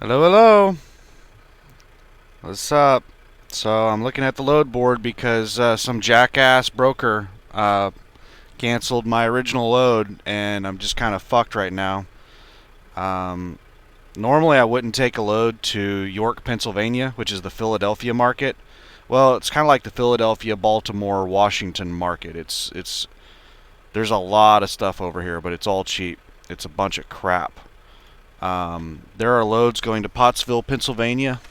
Hello, hello. What's up? So I'm looking at the load board because some jackass broker canceled my original load, and I'm just kind of fucked right now. Um, Normally, I wouldn't take a load to York, Pennsylvania, which is the Philadelphia market. Well, it's kind of like the Philadelphia, Baltimore, Washington market. It's there's a lot of stuff over here, but it's all cheap. It's a bunch of crap. There are loads going to Pottsville, Pennsylvania.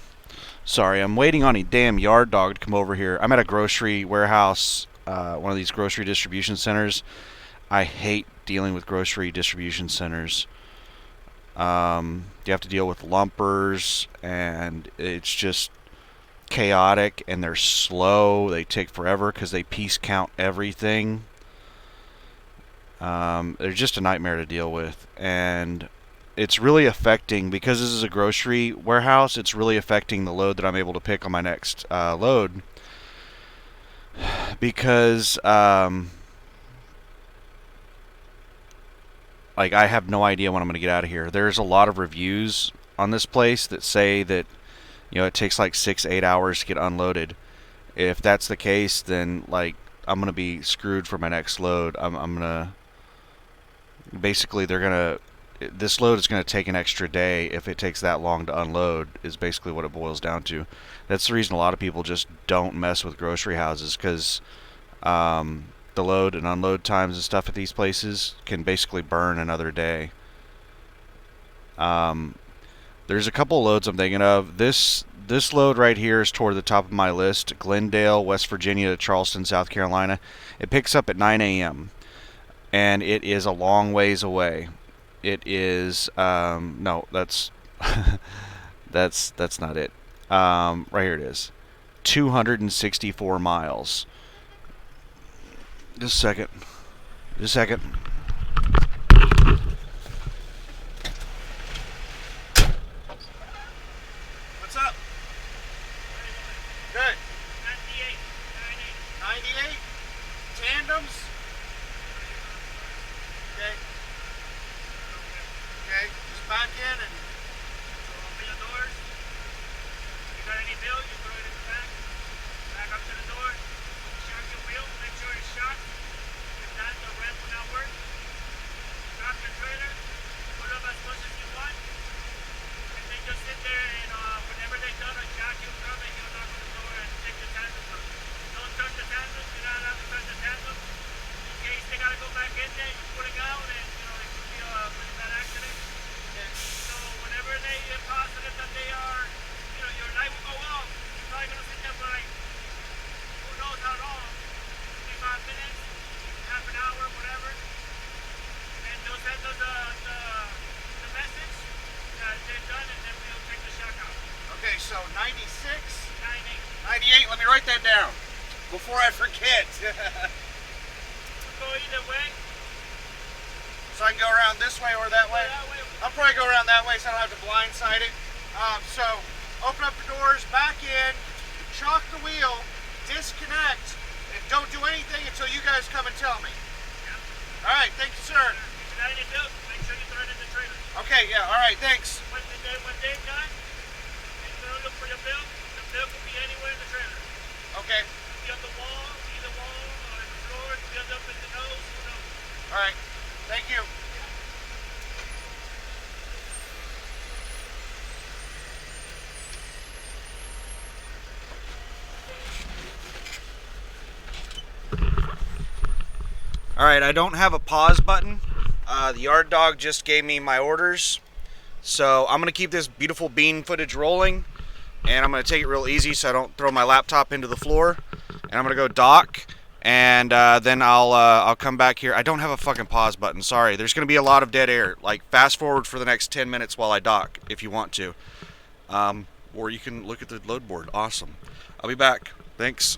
Sorry, I'm waiting on a damn yard dog to come over here. I'm at a grocery warehouse, one of these grocery distribution centers. I hate dealing with grocery distribution centers. You have to deal with lumpers, and it's just chaotic, and they're slow. They take forever because they piece count everything. They're just a nightmare to deal with, and it's really affecting because this is a grocery warehouse. It's really affecting the load that I'm able to pick on my next load because like I have no idea when I'm going to get out of here. There's a lot of reviews on this place that say that it takes like 6-8 hours to get unloaded. If that's the case, then like I'm going to be screwed for my next load. I'm going to basically they're going to this load is going to take an extra day if it takes that long to unload is basically what it boils down to. That's the reason a lot of people just don't mess with grocery houses because the load and unload times and stuff at these places can basically burn another day. Um, there's a couple loads I'm thinking of. This load right here is toward the top of my list. Glendale, West Virginia to Charleston, South Carolina. It picks up at 9 a.m. and it is a long ways away. It is no, that's that's not it. Right here it is. 264 miles. Just a second. Just a second. What's up? Good. 98 tandems. Okay. Okay. Just back in and open the doors. You got any bill? You throw it in the back. Back up to the door. Shock your wheel. Make sure it's shot. If not, the ramp will not work. Stop your trailer. Put up as much as you want. And then just sit there and whenever they're done, a jockey will come and he'll knock on the door and take the tandem out. Don't touch the tandem. You're not allowed to touch the tandem. In case they gotta go back in there, you're pulling out and it could be a pretty bad accident. And so whenever they get positive that they are, your light will go off. You're probably gonna sit there for like who knows how long, 25 minutes, half an hour, whatever. And they'll send us the message that they're done, and then we'll take the shock out. Okay, so 96, 98. Let me write that down before I forget. Go either way. So I can go around this way or that way? I'll probably go around that way so I don't have to blindside it. So open up the doors, back in, shock the wheel, disconnect, and don't do anything until you guys come and tell me. Yeah. All right, thank you, sir. If you got any bills, make sure you throw it in the trailer. Okay, yeah, all right, thanks. When they're done, and you look for your bill, the bill could be anywhere in the trailer. Okay. It could be on the wall, either wall, or in the floor, it could be up in the nose, who knows. All right, thank you. Alright, I don't have a pause button. The yard dog just gave me my orders. So I'm going to keep this beautiful bean footage rolling. And I'm going to take it real easy so I don't throw my laptop into the floor. And I'm going to go dock. And then I'll come back here. I don't have a fucking pause button. Sorry. There's going to be a lot of dead air. Like, fast forward for the next 10 minutes while I dock if you want to. Or you can look at the load board. Awesome. I'll be back. Thanks.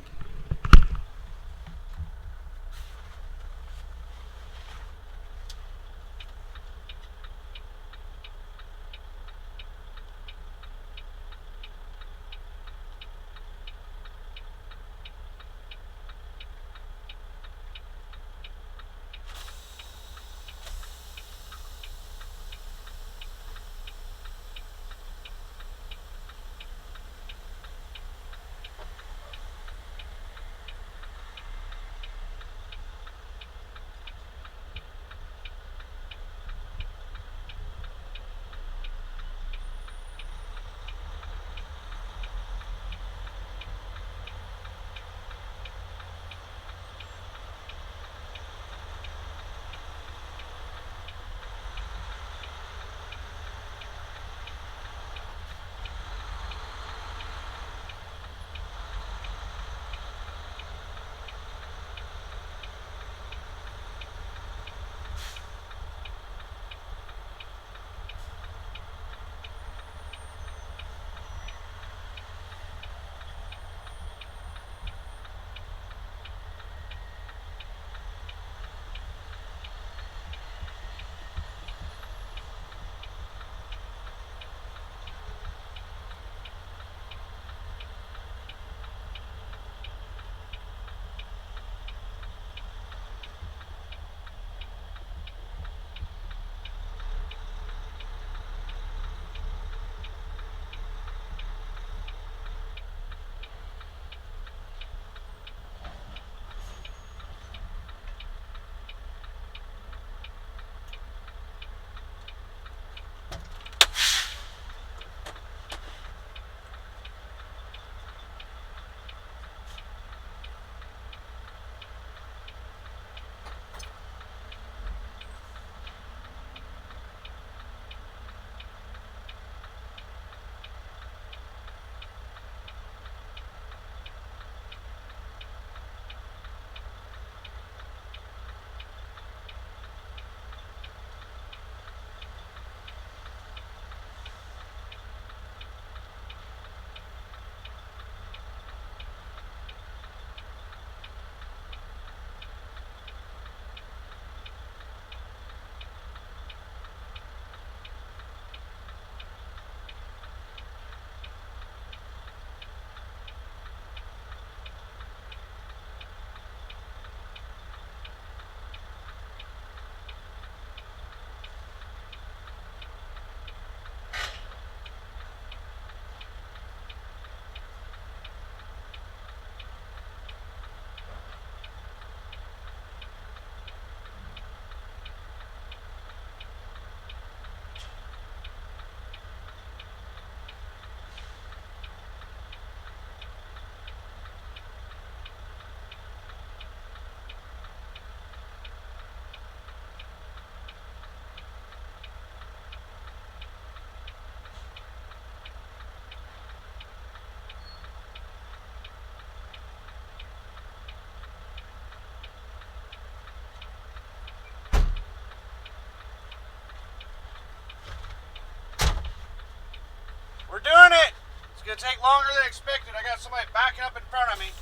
take longer than expected. I got somebody backing up in front of me.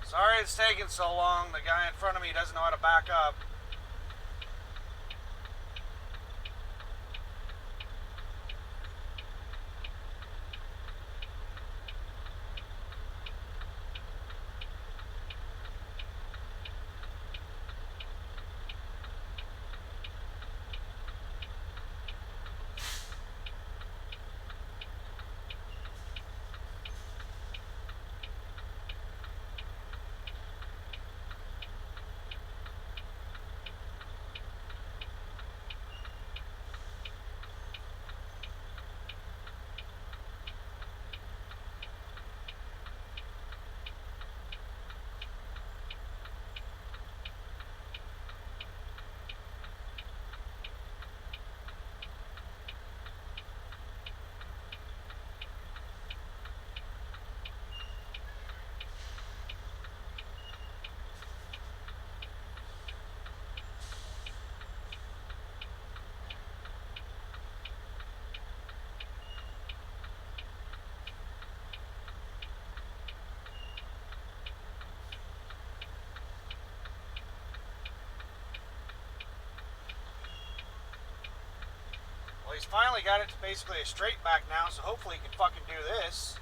Sorry it's taking so long. The guy in front of me doesn't know how to back up. finally got it to basically a straight back now, so hopefully he can fucking do this.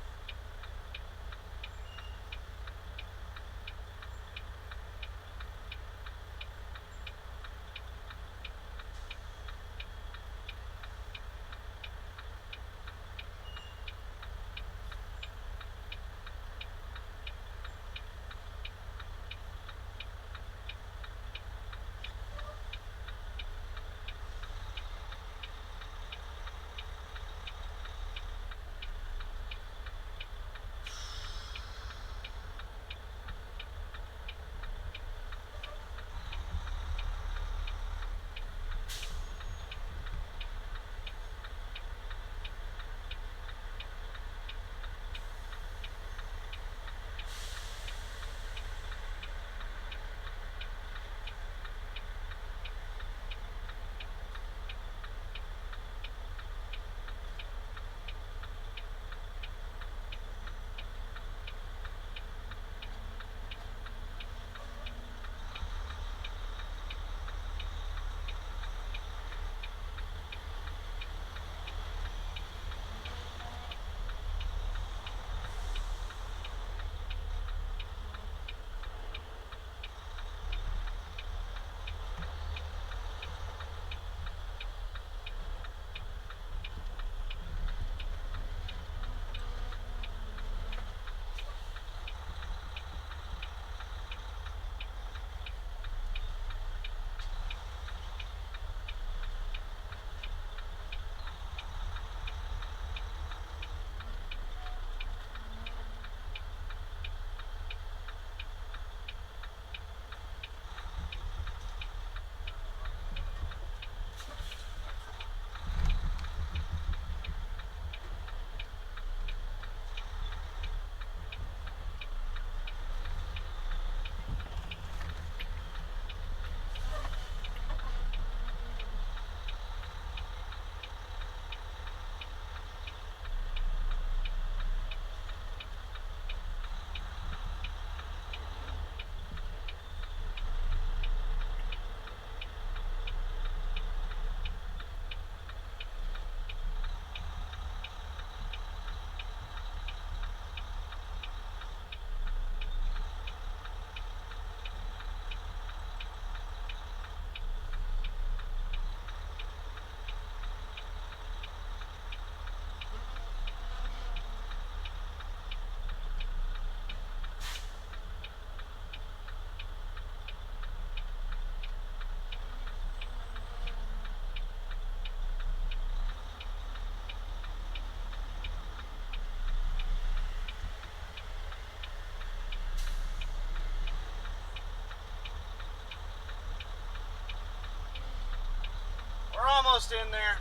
Almost in there.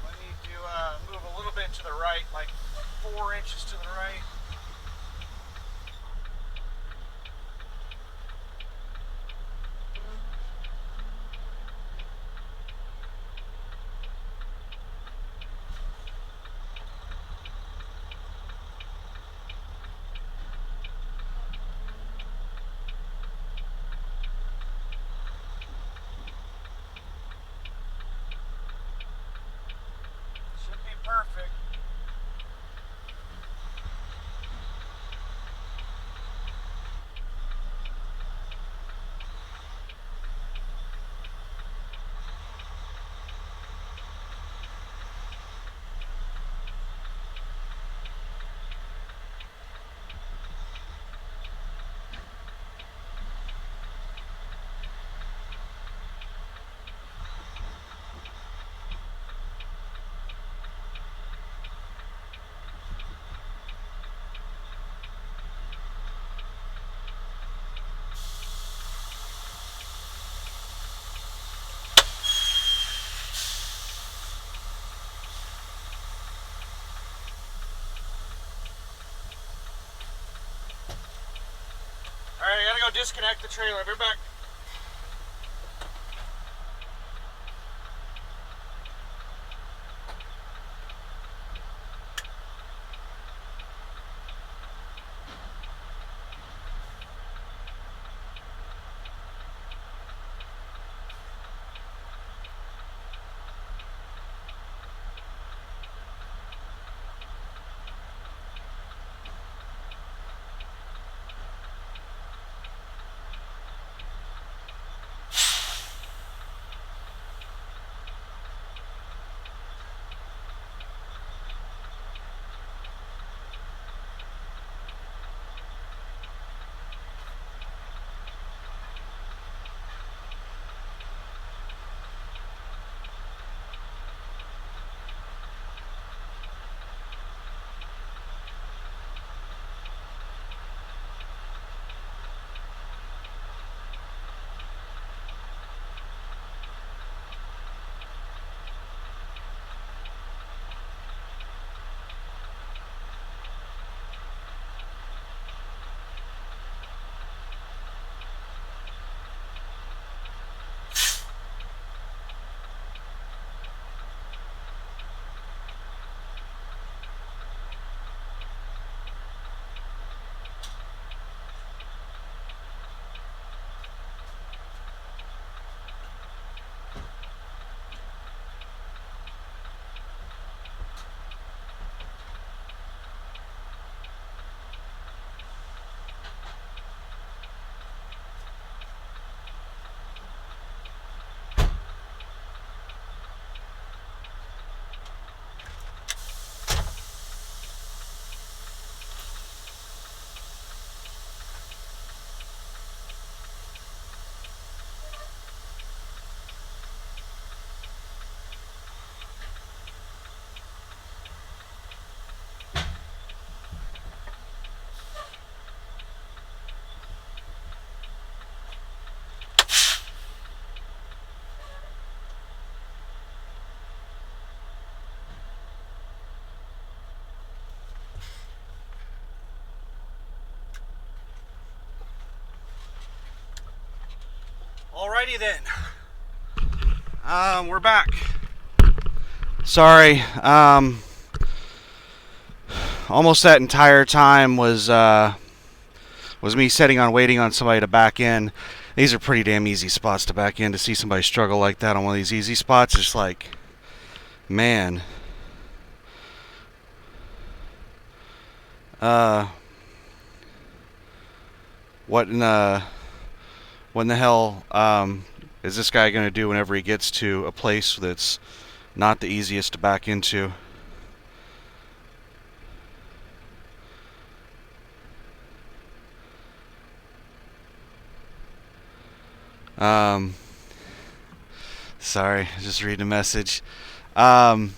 I need to move a little bit to the right, like 4 inches to the right. Perfect. Alright, I gotta go disconnect the trailer. I'll be back. Alrighty then. We're back. Sorry. Almost that entire time was me sitting on waiting on somebody to back in. These are pretty damn easy spots to back in. To see somebody struggle like that on one of these easy spots, it's like, man. What in the hell is this guy going to do whenever he gets to a place that's not the easiest to back into? Sorry, just reading a message. So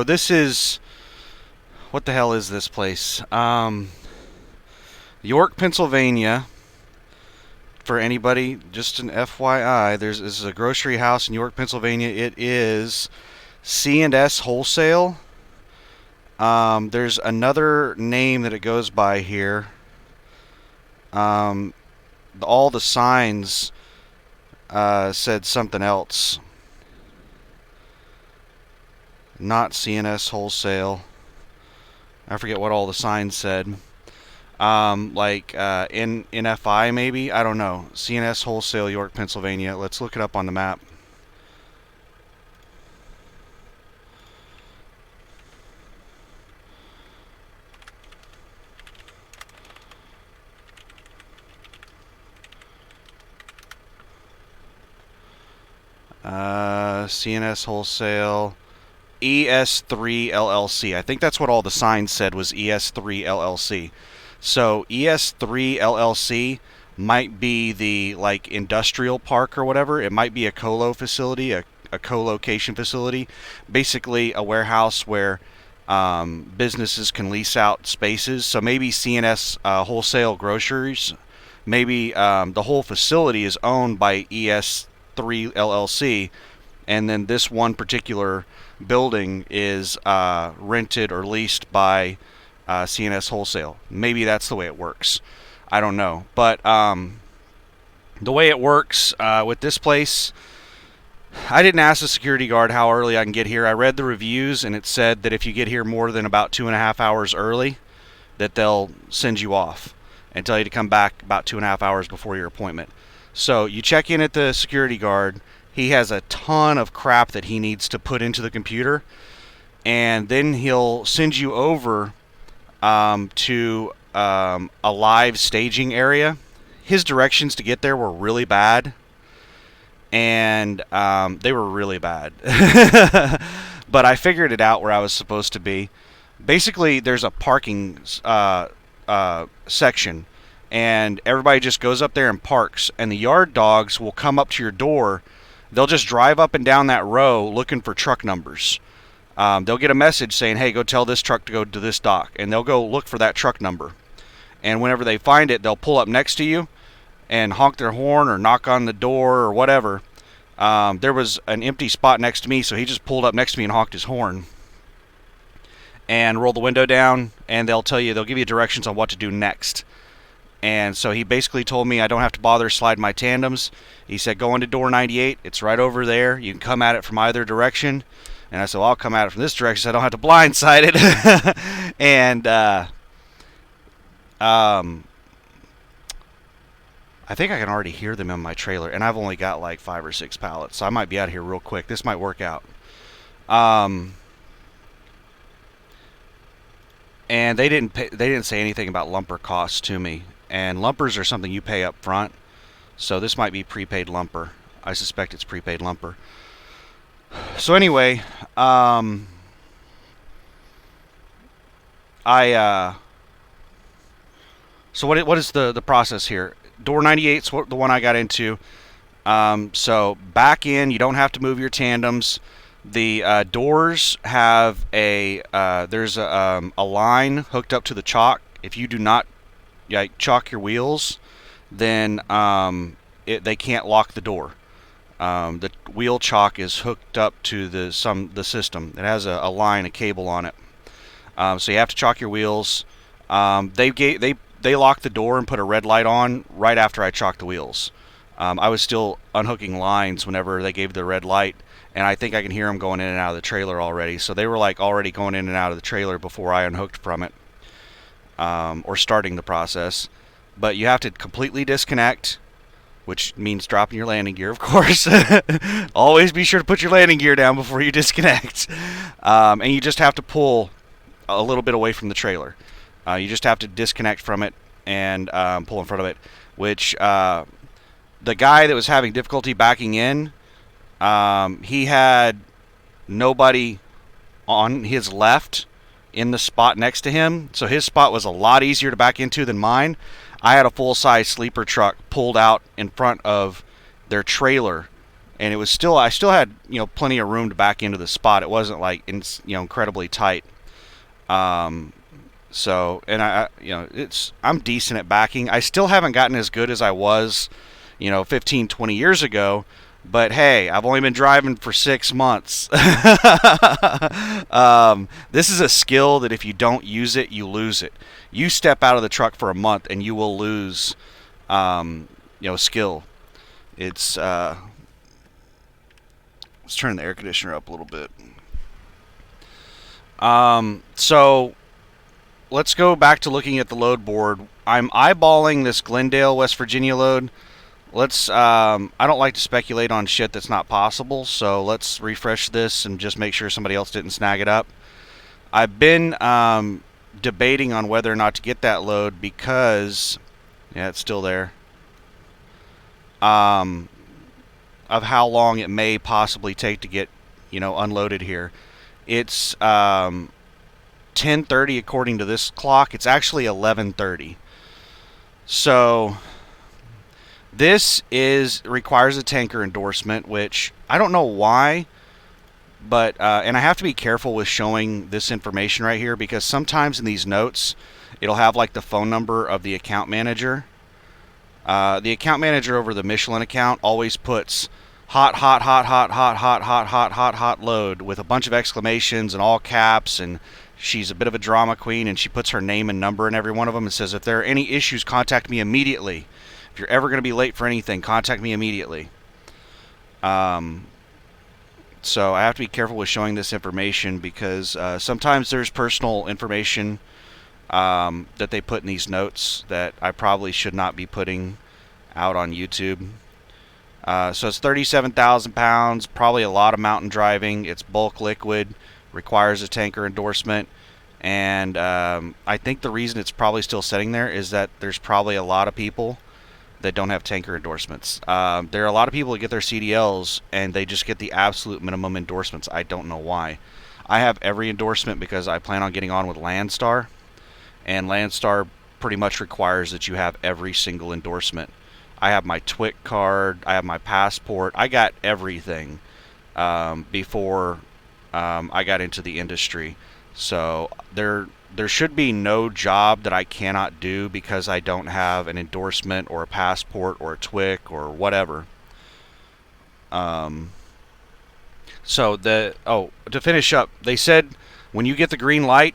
this is, what the hell is this place? York, Pennsylvania. For anybody, just an FYI, this is a grocery house in York, Pennsylvania. It is C&S Wholesale. There's another name that it goes by here. All the signs said something else. Not C&S Wholesale. I forget what all the signs said. NFI maybe? I don't know. C&S Wholesale, York, Pennsylvania. Let's look it up on the map. C&S Wholesale, ES3 LLC. I think that's what all the signs said, was ES3 LLC. So ES3 LLC might be the industrial park or whatever. It might be a colo facility, a co-location facility, basically a warehouse where businesses can lease out spaces. So maybe C&S Wholesale Groceries, maybe the whole facility is owned by ES3 LLC, and then this one particular building is rented or leased by C&S Wholesale. Maybe that's the way it works. I don't know. But the way it works with this place, I didn't ask the security guard how early I can get here. I read the reviews, and it said that if you get here more than about 2.5 hours early, that they'll send you off and tell you to come back about 2.5 hours before your appointment. So you check in at the security guard. He has a ton of crap that he needs to put into the computer, and then he'll send you over to a live staging area. His directions to get there were really bad, and they were really bad. But I figured it out where I was supposed to be. Basically, there's a parking section, and everybody just goes up there and parks, and the yard dogs will come up to your door. They'll just drive up and down that row looking for truck numbers. They'll get a message saying, hey, go tell this truck to go to this dock, and they'll go look for that truck number. And whenever they find it, they'll pull up next to you and honk their horn or knock on the door or whatever. There was an empty spot next to me, so he just pulled up next to me and honked his horn and rolled the window down, and they'll give you directions on what to do next. And so he basically told me I don't have to bother sliding my tandems. He said, go into door 98. It's right over there. You can come at it from either direction. And I said, well, I'll come at it from this direction so I don't have to blindside it. And I think I can already hear them in my trailer. And I've only got like 5 or 6 pallets, so I might be out of here real quick. This might work out. And they didn't say anything about lumper costs to me. And lumpers are something you pay up front. So this might be prepaid lumper. I suspect it's prepaid lumper. So anyway, so what is the process here? Door 98's the one I got into. So back in, you don't have to move your tandems. The doors have there's a line hooked up to the chock. If you do not chock your wheels, then they can't lock the door. The wheel chock is hooked up to the system. It has a line, a cable on it. So you have to chock your wheels. They they locked the door and put a red light on right after I chalked the wheels. I was still unhooking lines whenever they gave the red light, and I think I can hear them going in and out of the trailer already. So they were like already going in and out of the trailer before I unhooked from it, or starting the process. But you have to completely disconnect, which means dropping your landing gear, of course. Always be sure to put your landing gear down before you disconnect. And you just have to pull a little bit away from the trailer. You just have to disconnect from it and pull in front of it, which the guy that was having difficulty backing in, he had nobody on his left in the spot next to him, so his spot was a lot easier to back into than mine. I had a full-size sleeper truck pulled out in front of their trailer, and it was still, I still had, you know, plenty of room to back into the spot. It wasn't like, you know, incredibly tight. So, and I'm decent at backing. I still haven't gotten as good as I was, you know, 15, 20 years ago. But hey, I've only been driving for 6 months. This is a skill that if you don't use it, you lose it. You step out of the truck for a month and you will lose, you know, skill. It's, let's turn the air conditioner up a little bit. So let's go back to looking at the load board. I'm eyeballing this Glendale, West Virginia load. Let's, I don't like to speculate on shit that's not possible, so let's refresh this and just make sure somebody else didn't snag it up. I've been debating on whether or not to get that load because, yeah, it's still there, of how long it may possibly take to get, you know, unloaded here. It's 10:30 according to this clock. It's actually 11:30. So this requires a tanker endorsement, which I don't know why, but and I have to be careful with showing this information right here because sometimes in these notes it'll have like the phone number of the account manager. The account manager over the Michelin account always puts hot load with a bunch of exclamations and all caps, and she's a bit of a drama queen, and she puts her name and number in every one of them and says, if there are any issues, contact me immediately. If you're ever going to be late for anything, contact me immediately. So I have to be careful with showing this information because sometimes there's personal information that they put in these notes that I probably should not be putting out on YouTube. So it's 37,000 pounds, probably a lot of mountain driving. It's bulk liquid, requires a tanker endorsement. And I think the reason it's probably still sitting there is that there's probably a lot of people that don't have tanker endorsements. There are a lot of people that get their CDLs and they just get the absolute minimum endorsements. I don't know why. I have every endorsement because I plan on getting on with Landstar, and Landstar pretty much requires that you have every single endorsement. I have my TWIC card, I have my passport, I got everything before I got into the industry. So there should be no job that I cannot do because I don't have an endorsement or a passport or a TWIC or whatever. So to finish up, they said when you get the green light,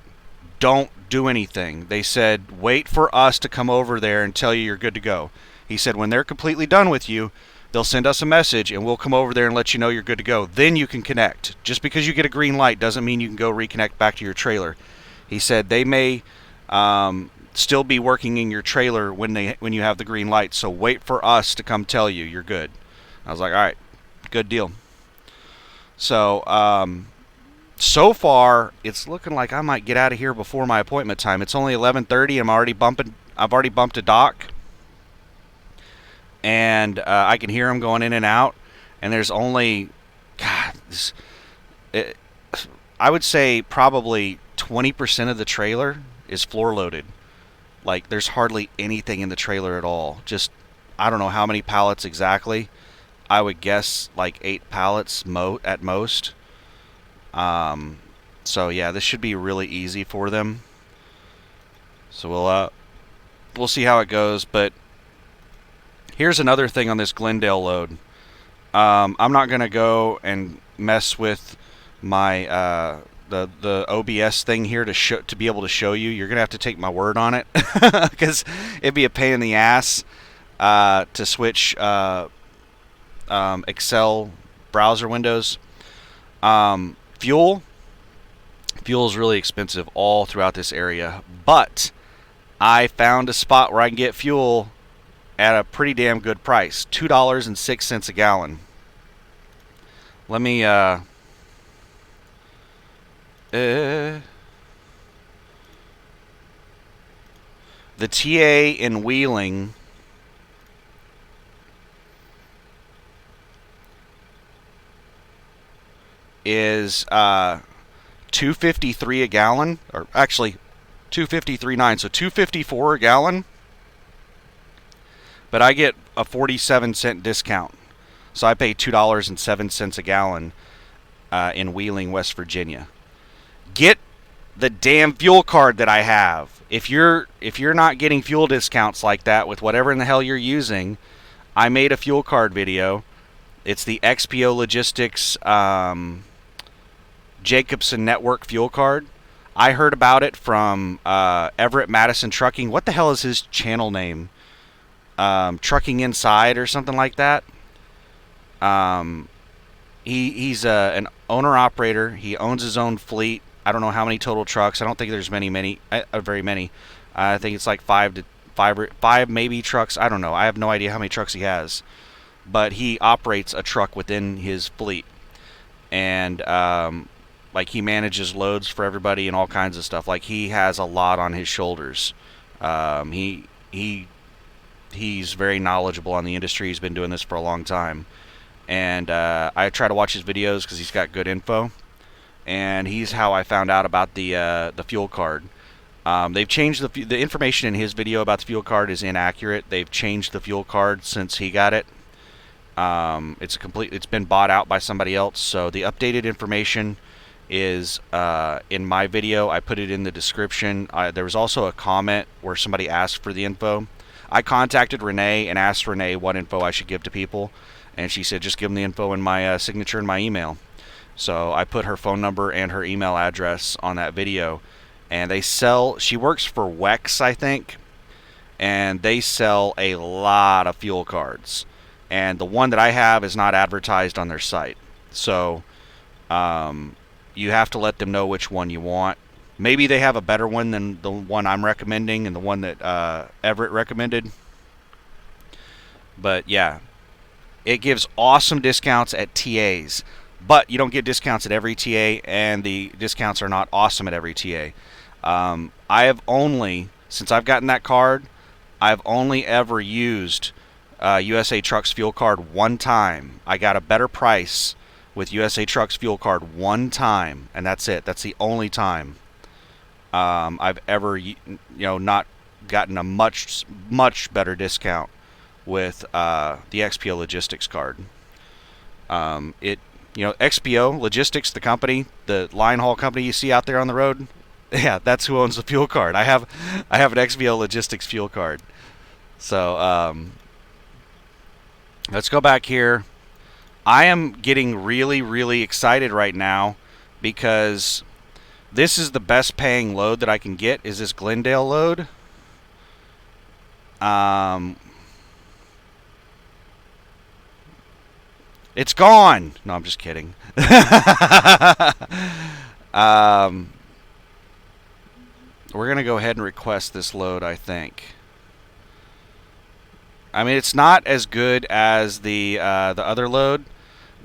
don't do anything. They said wait for us to come over there and tell you you're good to go. He said when they're completely done with you, they'll send us a message and we'll come over there and let you know you're good to go. Then you can connect. Just because you get a green light doesn't mean you can go reconnect back to your trailer. He said they may still be working in your trailer when you have the green light, so wait for us to come tell you you're good. I was like, all right, good deal. So so far it's looking like I might get out of here before my appointment time. It's only 11:30. I've already bumped a dock, and I can hear them going in and out. And there's only, God, I would say probably 20% of the trailer is floor loaded. Like there's hardly anything in the trailer at all. Just, I don't know how many pallets exactly. I would guess like 8 pallets at most. So yeah, this should be really easy for them. So we'll see how it goes. But here's another thing on this Glendale load. I'm not gonna go and mess with my the OBS thing here to be able to show you. You're gonna have to take my word on it, because it'd be a pain in the ass to switch Excel browser windows. Fuel is really expensive all throughout this area, but I found a spot where I can get fuel at a pretty damn good price, $2.06 a gallon. Let me the TA in Wheeling is $2.53 a gallon, or actually $2.53.9, so $2.54 a gallon. But I get a 47-cent discount, so I pay $2.07 a gallon in Wheeling, West Virginia. Get the damn fuel card that I have. If you're not getting fuel discounts like that with whatever in the hell you're using, I made a fuel card video. It's the XPO Logistics Jacobson Network fuel card. I heard about it from Everett Madison Trucking. What the hell is his channel name? Trucking Inside or something like that. He's an owner-operator. He owns his own fleet. I don't know how many total trucks. I don't think there's very many. I think it's like five maybe trucks. I don't know. I have no idea how many trucks he has. But he operates a truck within his fleet. And like he manages loads for everybody and all kinds of stuff. Like he has a lot on his shoulders. He's very knowledgeable on the industry. He's been doing this for a long time. And I try to watch his videos because he's got good info. And he's how I found out about the fuel card. They've changed the information in his video about the fuel card is inaccurate. They've changed the fuel card since he got it. It's been bought out by somebody else. So the updated information is in my video. I put it in the description. There was also a comment where somebody asked for the info. I contacted Renee and asked Renee what info I should give to people, and she said just give them the info in my signature and my email. So I put her phone number and her email address on that video, and she works for WEX, I think, and they sell a lot of fuel cards, and the one that I have is not advertised on their site. So you have to let them know which one you want. Maybe they have a better one than the one I'm recommending and the one that Everett recommended. But yeah, it gives awesome discounts at TAs. But you don't get discounts at every TA, and the discounts are not awesome at every TA. I have only, since I've gotten that card, I've only ever used USA Trucks fuel card one time. I got a better price with USA Trucks fuel card one time, and that's it. That's the only time I've ever not gotten a much better discount with the XPO Logistics card. XPO Logistics, the company, the line haul company you see out there on the road, yeah, that's who owns the fuel card. I have an XPO Logistics fuel card. So let's go back here. I am getting really, really excited right now because this is the best paying load that I can get, is this Glendale load. It's gone. No, I'm just kidding. We're going to go ahead and request this load, I think. I mean, it's not as good as the other load.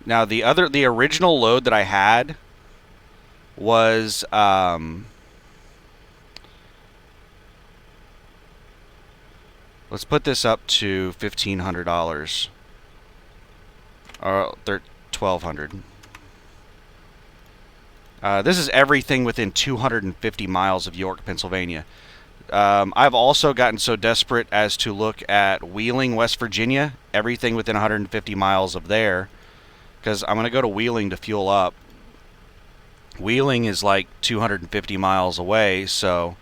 Now, the original load that I had was let's put this up to $1,500 or $1,200. This is everything within 250 miles of York, Pennsylvania. I've also gotten so desperate as to look at Wheeling, West Virginia, everything within 150 miles of there, because I'm going to go to Wheeling to fuel up. Wheeling is like 250 miles away, so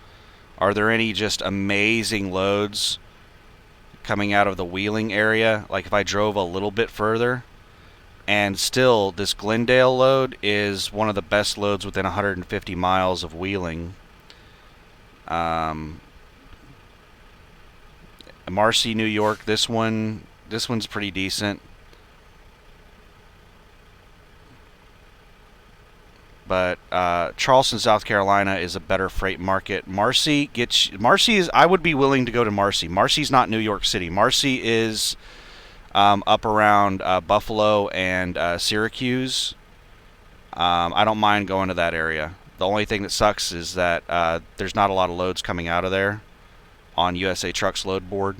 are there any just amazing loads coming out of the Wheeling area? Like if I drove a little bit further, And still, this Glendale load is one of the best loads within 150 miles of Wheeling. Marcy, New York. This one's pretty decent. But Charleston, South Carolina is a better freight market. Marcy is. I would be willing to go to Marcy. Marcy's not New York City. Marcy is up around Buffalo and Syracuse. I don't mind going to that area. The only thing that sucks is that there's not a lot of loads coming out of there on USA Trucks load board.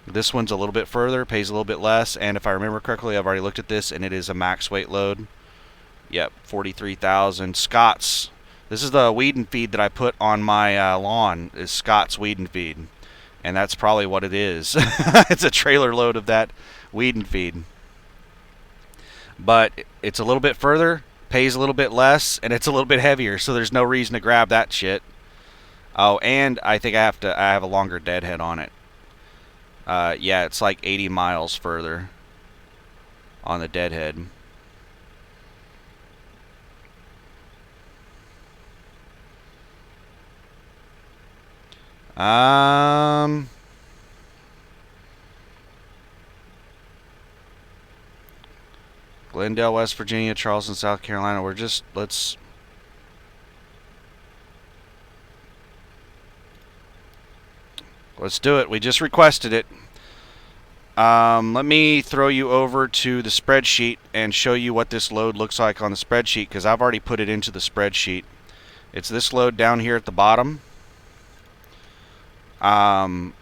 This one's a little bit further, pays a little bit less, and if I remember correctly, I've already looked at this, and it is a max weight load. Yep, 43,000. Scott's. This is the weed and feed that I put on my lawn, is Scott's weed and feed. And that's probably what it is. It's a trailer load of that weed and feed. But it's a little bit further, pays a little bit less, and it's a little bit heavier, so there's no reason to grab that shit. Oh, and I think I have a longer deadhead on it. Yeah, it's like 80 miles further on the deadhead. Glendale, West Virginia, Charleston, South Carolina. Let's do it. We just requested it. Let me throw you over to the spreadsheet and show you what this load looks like on the spreadsheet, because I've already put it into the spreadsheet. It's this load down here at the bottom.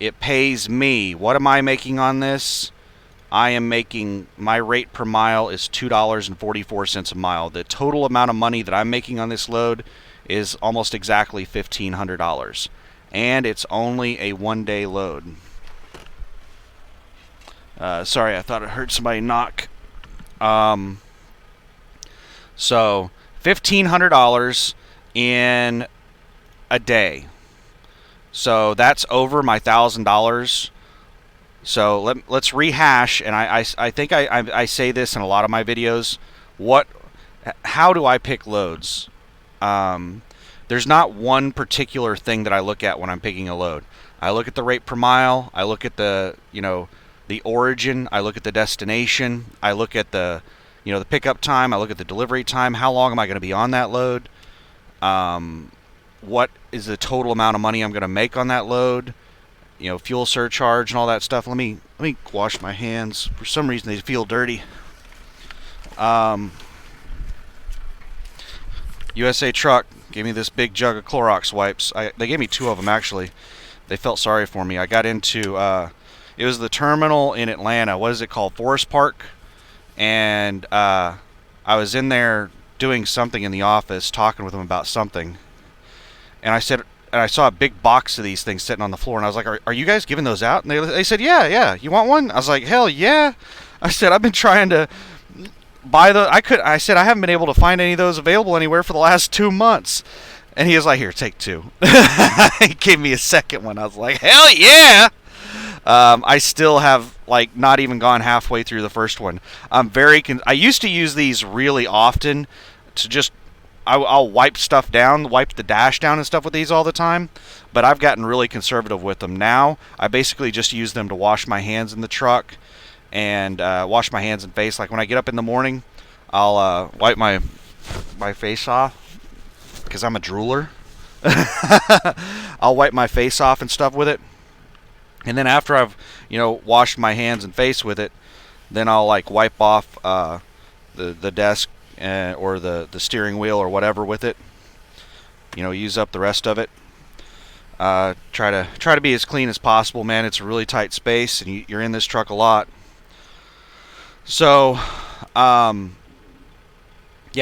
It pays me. What am I making on this? I am making, my rate per mile is $2.44 a mile. The total amount of money that I'm making on this load is almost exactly $1,500. And it's only a one-day load. Sorry, I thought I heard somebody knock. So, $1,500 in a day. So that's over my $1,000. So let's rehash, and I think I say this in a lot of my videos. How do I pick loads? There's not one particular thing that I look at when I'm picking a load. I look at the rate per mile. I look at the origin. I look at the destination. I look at the pickup time. I look at the delivery time. How long am I going to be on that load? What is the total amount of money I'm going to make on that load? Fuel surcharge and all that stuff. Let me wash my hands. For some reason they feel dirty. USA Truck gave me this big jug of Clorox wipes. They gave me 2 of them actually. They felt sorry for me. I got into it was the terminal in Atlanta. What is it called? Forest Park. And I was in there doing something in the office, talking with them about something. And I saw a big box of these things sitting on the floor, and I was like, "Are you guys giving those out?" And they said, "Yeah. You want one?" I was like, "Hell yeah!" I said, "I've been trying to buy the. I said I haven't been able to find any of those available anywhere for the last 2 months." And he was like, "Here, take 2." He gave me a second one. I was like, "Hell yeah!" I still have not even gone halfway through the first one. I used to use these really often to just. I'll wipe stuff down, wipe the dash down and stuff with these all the time, but I've gotten really conservative with them now. I basically just use them to wash my hands in the truck and wash my hands and face. Like when I get up in the morning, I'll wipe my face off because I'm a drooler. I'll wipe my face off and stuff with it, and then after I've washed my hands and face with it, then I'll wipe off the desk. Or the steering wheel or whatever with it. Use up the rest of it. Try to be as clean as possible, man. It's a really tight space, and you're in this truck a lot. So, yeah,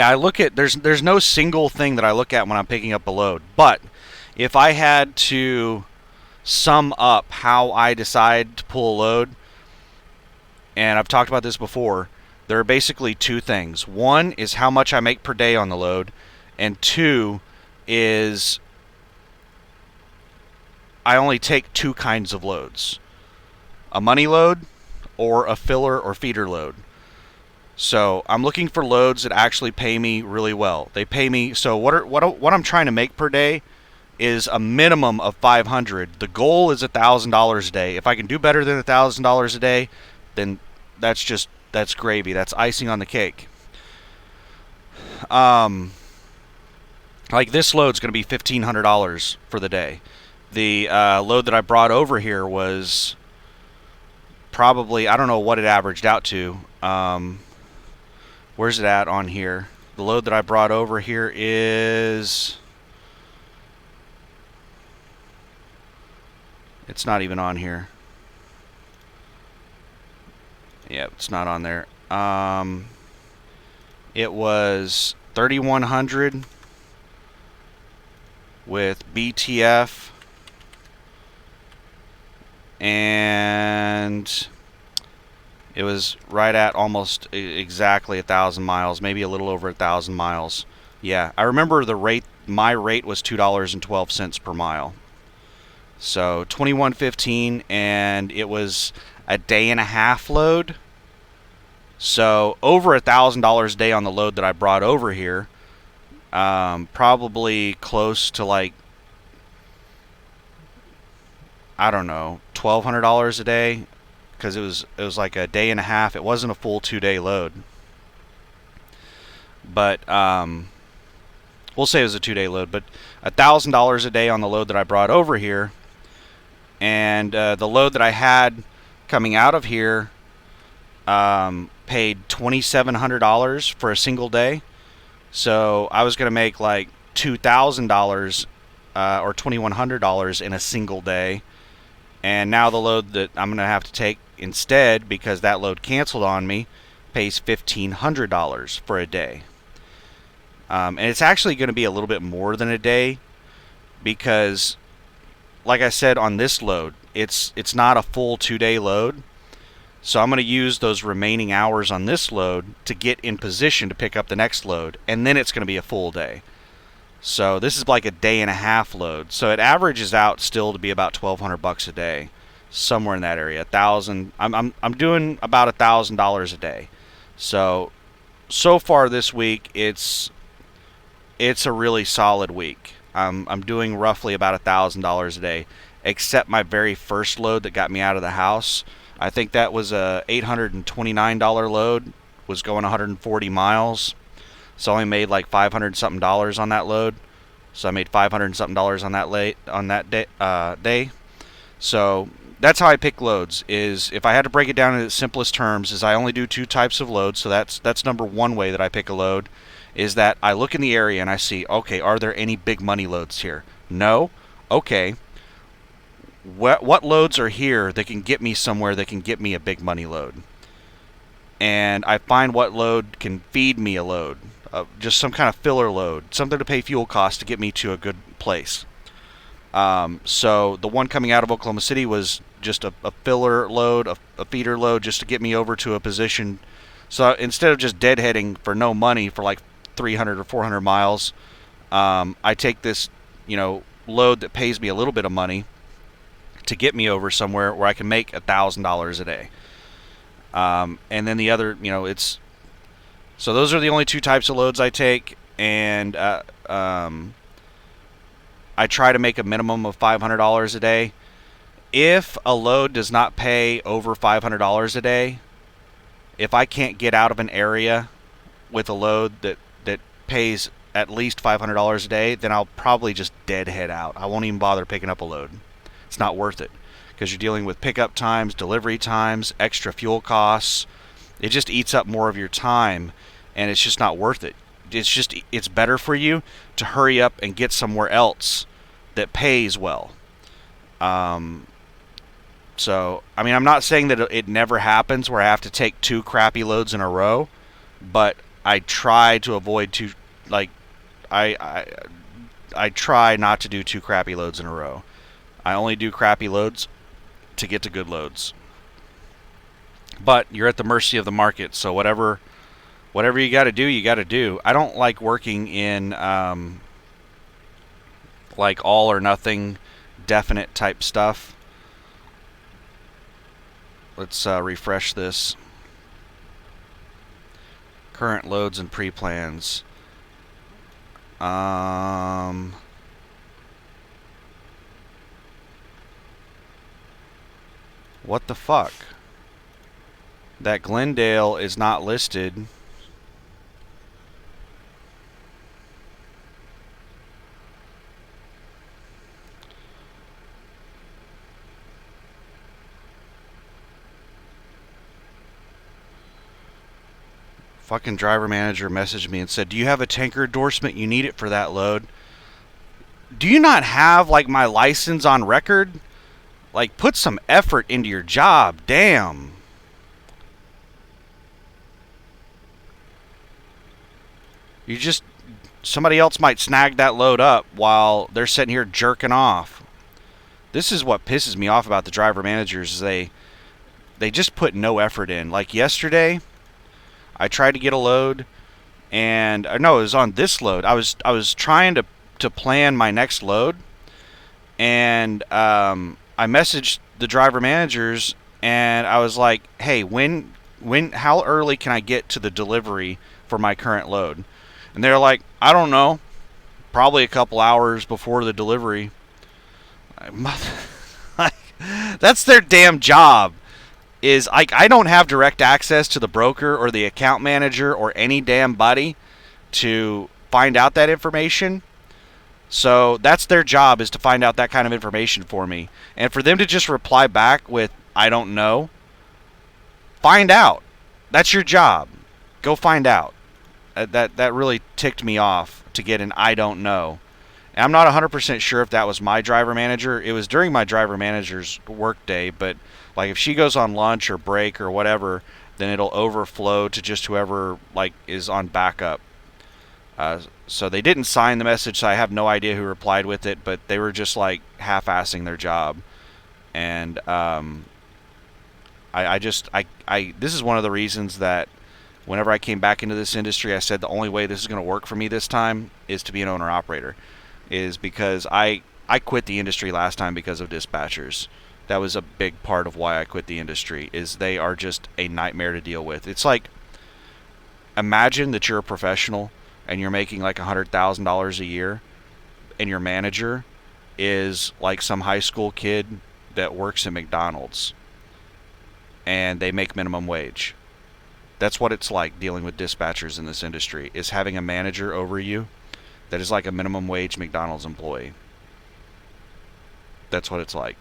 I look at there's no single thing that I look at when I'm picking up a load. But if I had to sum up how I decide to pull a load, and I've talked about this before. There are basically 2 things. One is how much I make per day on the load, and 2 is I only take 2 kinds of loads. A money load, or a filler or feeder load. So I'm looking for loads that actually pay me really well. They pay me. So what I'm trying to make per day is a minimum of 500. The goal is $1,000 a day. If I can do better than $1,000 a day, then that's gravy. That's icing on the cake. Like this load's going to be $1,500 for the day. The load that I brought over here was probably, I don't know what it averaged out to. Where's it at on here? The load that I brought over here is... It's not even on here. Yeah, it's not on there. It was 3,100 with BTF, and it was right at almost exactly 1,000 miles, maybe a little over 1,000 miles. Yeah, I remember the rate. My rate was $2.12 per mile. So 21.15, and it was a day and a half load. So over $1,000 a day on the load that I brought over here. Probably close to like, I don't know, $1,200 a day, because it was like a day and a half. It wasn't a full 2-day load, but we'll say it was a 2-day load. But $1,000 a day on the load that I brought over here, and the load that I had coming out of here paid $2,700 for a single day. So I was going to make like $2,000 or $2,100 in a single day. And now the load that I'm going to have to take instead, because that load canceled on me, pays $1,500 for a day. And it's actually going to be a little bit more than a day, because, like I said, on this load, it's not a full 2-day load. So I'm going to use those remaining hours on this load to get in position to pick up the next load, and then it's going to be a full day. So this is like a day and a half load. So it averages out still to be about $1,200 a day, somewhere in that area. 1,000. I'm doing about $1,000 a day. So far this week, it's a really solid week. I'm doing roughly about $1,000 a day, except my very first load that got me out of the house. I think that was a $829 load, was going 140 miles. So I only made like $500 something on that load. So I made $500 something on that day. So that's how I pick loads. Is if I had to break it down in its simplest terms, is I only do 2 types of loads. So that's number one way that I pick a load, is that I look in the area and I see, okay, are there any big money loads here? No? Okay. What loads are here that can get me somewhere that can get me a big money load? And I find what load can feed me a load, just some kind of filler load, something to pay fuel costs to get me to a good place. So the one coming out of Oklahoma City was just a filler load, a feeder load, just to get me over to a position. So instead of just deadheading for no money for like 300 or 400 miles, I take this, load that pays me a little bit of money to get me over somewhere where I can make $1,000 a day. And then the other, so those are the only 2 types of loads I take, and I try to make a minimum of $500 a day. If a load does not pay over $500 a day, if I can't get out of an area with a load that pays at least $500 a day, then I'll probably just deadhead out. I won't even bother picking up a load. It's not worth it, because you're dealing with pickup times, delivery times, extra fuel costs. It just eats up more of your time, and it's just not worth it. It's better for you to hurry up and get somewhere else that pays well. So, I mean, I'm not saying that it never happens where I have to take 2 crappy loads in a row, but I try to avoid I try not to do 2 crappy loads in a row. I only do crappy loads to get to good loads. But you're at the mercy of the market, so whatever you got to do, you got to do. I don't like working in like all or nothing, definite type stuff. Let's refresh this. Current loads and pre-plans. What the fuck? That Glendale is not listed. Fucking driver manager messaged me and said, "Do you have a tanker endorsement? You need it for that load." Do you not have, like, my license on record? Like, put some effort into your job. Damn. You just... Somebody else might snag that load up while they're sitting here jerking off. This is what pisses me off about the driver managers. Is they just put no effort in. Like yesterday, I tried to get a load, and no, it was on this load. I was trying to plan my next load, and I messaged the driver managers, and I was like, "Hey, how early can I get to the delivery for my current load?" And they're like, "I don't know, probably a couple hours before the delivery." That's their damn job. Is like, I don't have direct access to the broker or the account manager or any damn buddy to find out that information. So that's their job, is to find out that kind of information for me. And for them to just reply back with, "I don't know," find out. That's your job. Go find out. That really ticked me off to get an "I don't know." And I'm not 100% sure if that was my driver manager. It was during my driver manager's work day, but like if she goes on lunch or break or whatever, then it'll overflow to just whoever like is on backup. So they didn't sign the message, so I have no idea who replied with it, but they were just like half-assing their job. And this is one of the reasons that whenever I came back into this industry, I said the only way this is going to work for me this time is to be an owner-operator. Is because I quit the industry last time because of dispatchers. That was a big part of why I quit the industry, is they are just a nightmare to deal with. It's like, imagine that you're a professional and you're making like $100,000 a year, and your manager is like some high school kid that works at McDonald's and they make minimum wage. That's what it's like dealing with dispatchers in this industry, is having a manager over you that is like a minimum wage McDonald's employee. That's what it's like.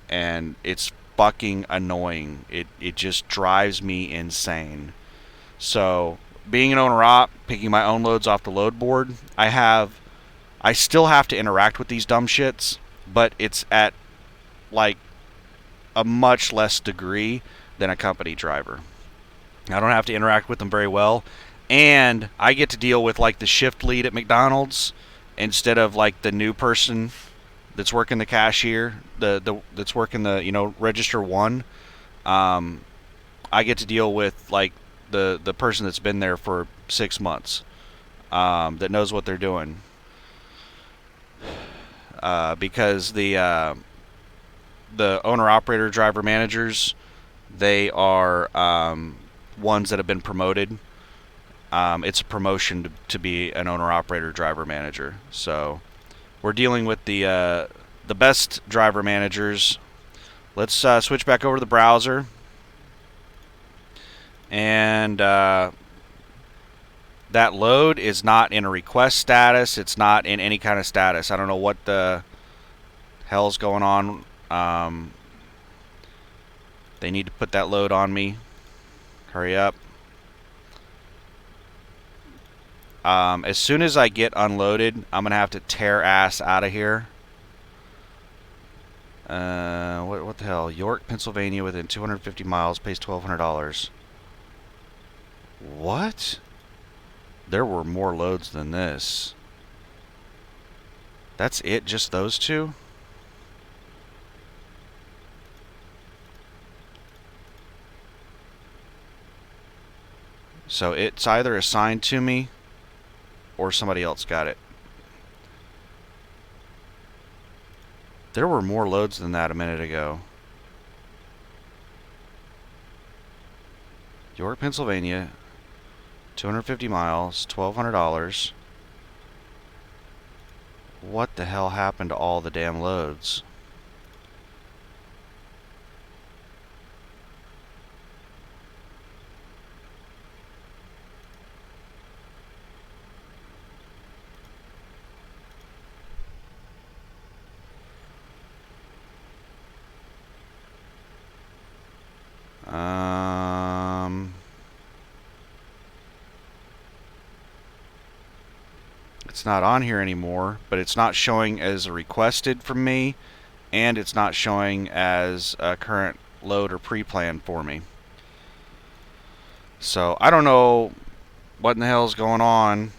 And it's fucking annoying. It just drives me insane. So, being an owner-op, picking my own loads off the load board, I still have to interact with these dumb shits, but it's at like a much less degree than a company driver. I don't have to interact with them very well, and I get to deal with like the shift lead at McDonald's instead of like the new person that's working the cashier, that's working the register one. I get to deal with like the person that's been there for 6 months, that knows what they're doing. Because the owner operator driver managers, they are ones that have been promoted. It's a promotion to be an owner-operator driver manager. So we're dealing with the best driver managers. Let's switch back over to the browser. And that load is not in a request status. It's not in any kind of status. I don't know what the hell's going on. They need to put that load on me. Hurry up. As soon as I get unloaded, I'm going to have to tear ass out of here. What the hell? York, Pennsylvania, within 250 miles, pays $1,200. What? There were more loads than this. That's it? Just those two? So it's either assigned to me or somebody else got it. There were more loads than that a minute ago. York, Pennsylvania, 250 miles, $1,200. What the hell happened to all the damn loads? It's not on here anymore, but it's not showing as requested from me, and it's not showing as a current load or pre-planned for me. So I don't know what in the hell's going on.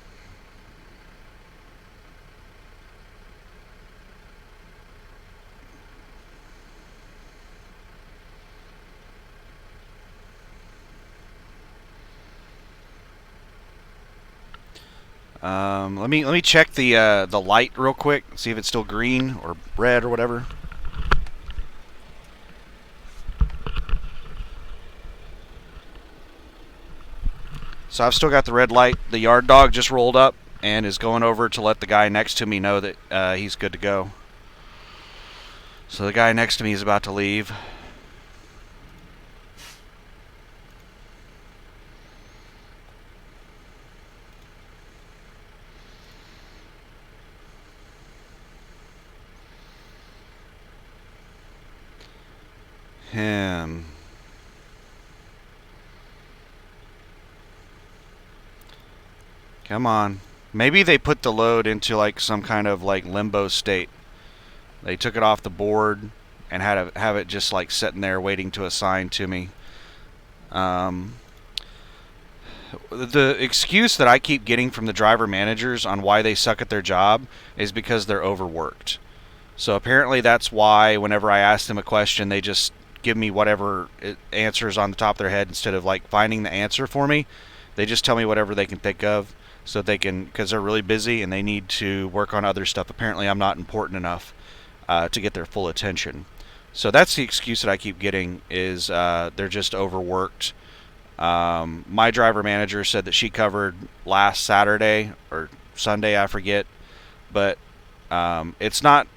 Let me check the light real quick, see if it's still green or red or whatever. So I've still got the red light. The yard dog just rolled up and is going over to let the guy next to me know that he's good to go. So the guy next to me is about to leave. Him. Come on. Maybe they put the load into like some kind of like limbo state. They took it off the board and had to have it just like sitting there waiting to assign to me. The excuse that I keep getting from the driver managers on why they suck at their job is because they're overworked. So apparently that's why whenever I ask them a question, they just give me whatever answers on the top of their head instead of like finding the answer for me. They just tell me whatever they can think of so they can, because they're really busy and they need to work on other stuff. Apparently I'm not important enough to get their full attention. So that's the excuse that I keep getting is they're just overworked. My driver manager said that she covered last Saturday or Sunday, I forget, but it's not.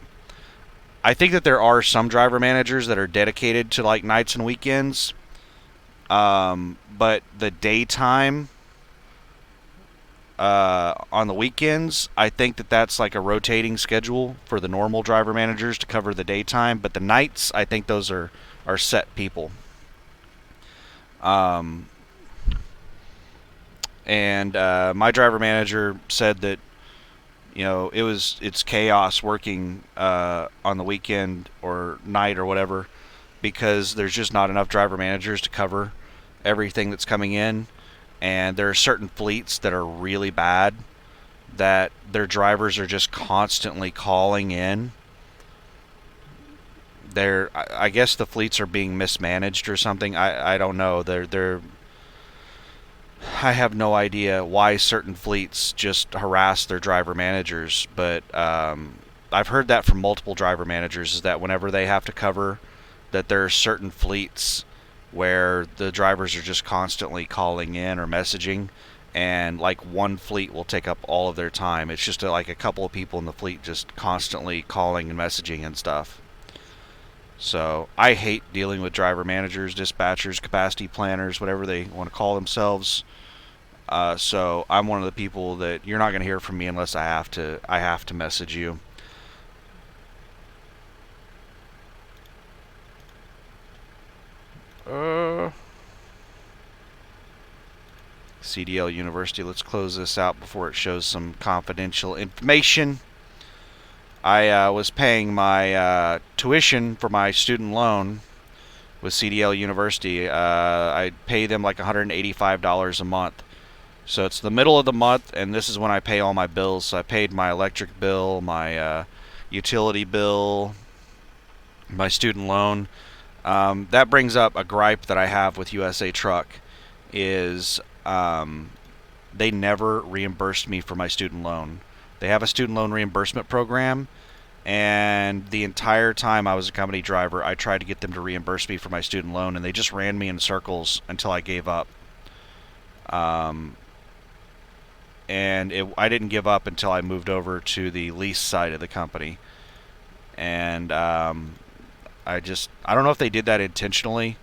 I think that there are some driver managers that are dedicated to like nights and weekends, but the daytime on the weekends, I think that that's like a rotating schedule for the normal driver managers to cover the daytime, but the nights, I think those are set people. And my driver manager said that it's chaos working on the weekend or night or whatever because there's just not enough driver managers to cover everything that's coming in, and there are certain fleets that are really bad that their drivers are just constantly calling in. I guess the fleets are being mismanaged or something. I don't know. I have no idea why certain fleets just harass their driver managers, but I've heard that from multiple driver managers is that whenever they have to cover, that there are certain fleets where the drivers are just constantly calling in or messaging, and like one fleet will take up all of their time. It's just like a couple of people in the fleet just constantly calling and messaging and stuff. So I hate dealing with driver managers, dispatchers, capacity planners, whatever they want to call themselves. So I'm one of the people that you're not going to hear from me unless I have to message you. CDL University. Let's close this out before it shows some confidential information. I was paying my tuition for my student loan with CDL University. I pay them like $185 a month. So it's the middle of the month, and this is when I pay all my bills. So I paid my electric bill, my utility bill, my student loan. That brings up a gripe that I have with USA Truck is they never reimbursed me for my student loan. They have a student loan reimbursement program, and the entire time I was a company driver, I tried to get them to reimburse me for my student loan, and they just ran me in circles until I gave up. And I didn't give up until I moved over to the lease side of the company. And I don't know if they did that intentionally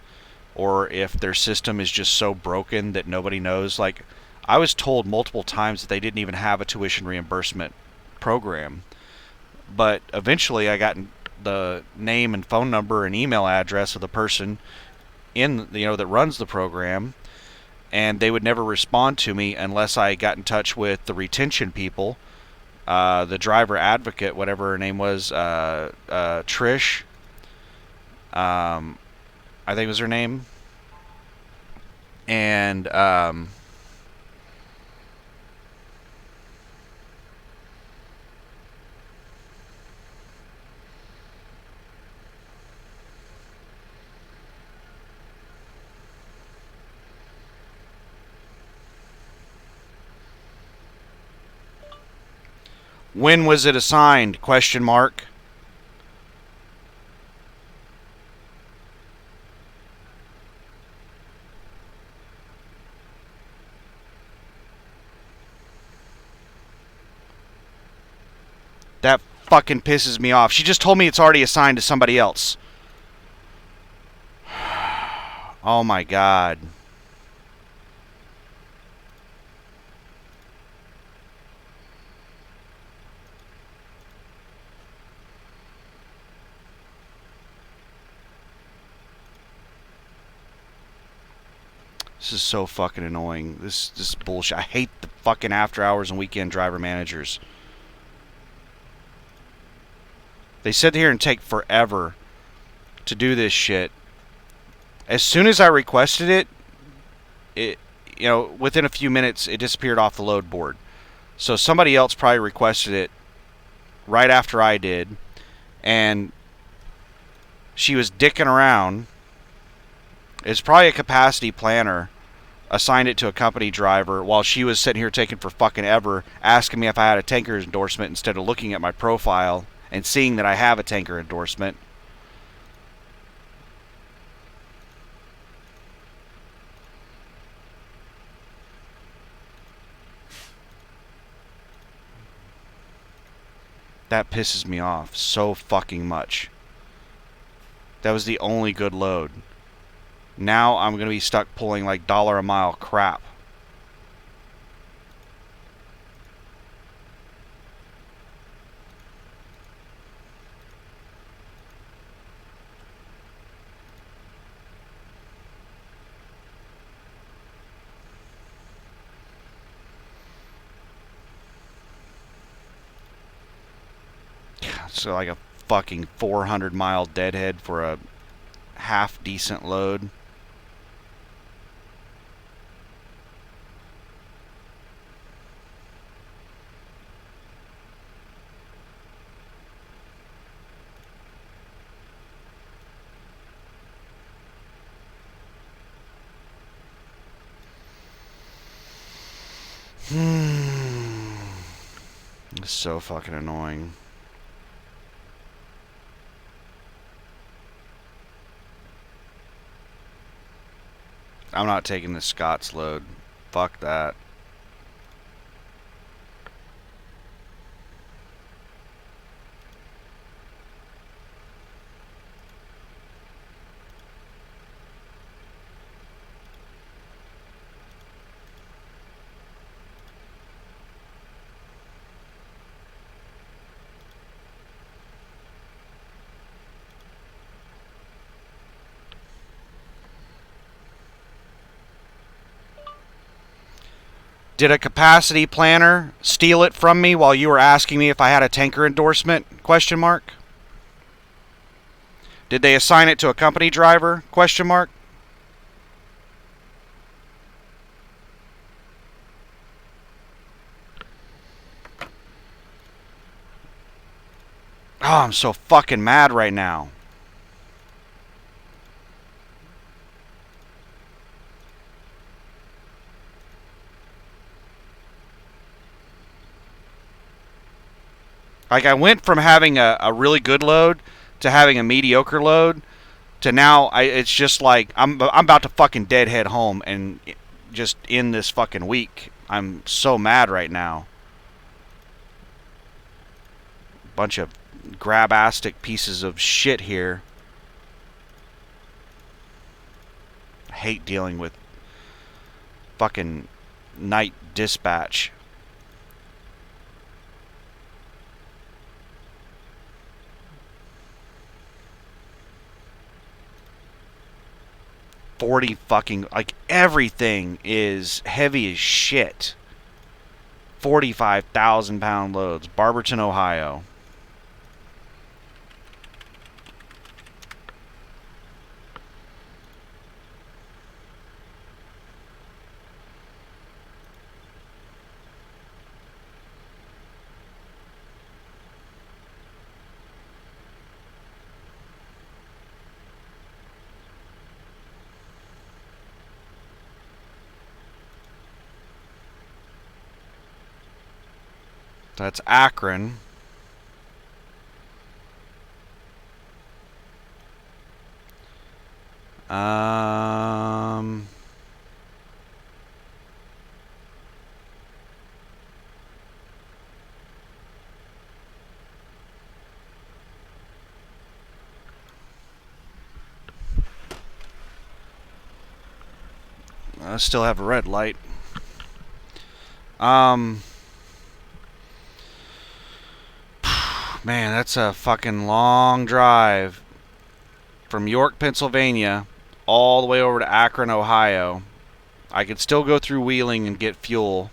or if their system is just so broken that nobody knows. Like, I was told multiple times that they didn't even have a tuition reimbursement program. But eventually I got the name and phone number and email address of the person that runs the program, and they would never respond to me unless I got in touch with the retention people, the driver advocate, whatever her name was, Trish, I think was her name, and when was it assigned? Question mark. That fucking pisses me off. She just told me it's already assigned to somebody else. Oh my god. This is so fucking annoying. This bullshit. I hate the fucking after hours and weekend driver managers. They sit here and take forever to do this shit. As soon as I requested it, within a few minutes, it disappeared off the load board. So somebody else probably requested it right after I did, and she was dicking around. It's probably a capacity planner assigned it to a company driver while she was sitting here taking for fucking ever, asking me if I had a tanker endorsement instead of looking at my profile and seeing that I have a tanker endorsement. That pisses me off so fucking much. That was the only good load. Now I'm going to be stuck pulling like dollar a mile crap. So like a fucking 400-mile deadhead for a half decent load. It's so fucking annoying. I'm not taking the Scott's load. Fuck that. Did a capacity planner steal it from me while you were asking me if I had a tanker endorsement? Question mark. Did they assign it to a company driver? Question mark. Oh, I'm so fucking mad right now. Like, I went from having a really good load to having a mediocre load to now it's just like I'm about to fucking deadhead home, and just end this fucking week. I'm so mad right now. Bunch of grabastic pieces of shit here. I hate dealing with fucking night dispatch. Like everything is heavy as shit. 45,000 pound loads. Barberton, Ohio. That's Akron. I still have a red light. Man, that's a fucking long drive from York, Pennsylvania, all the way over to Akron, Ohio. I could still go through Wheeling and get fuel.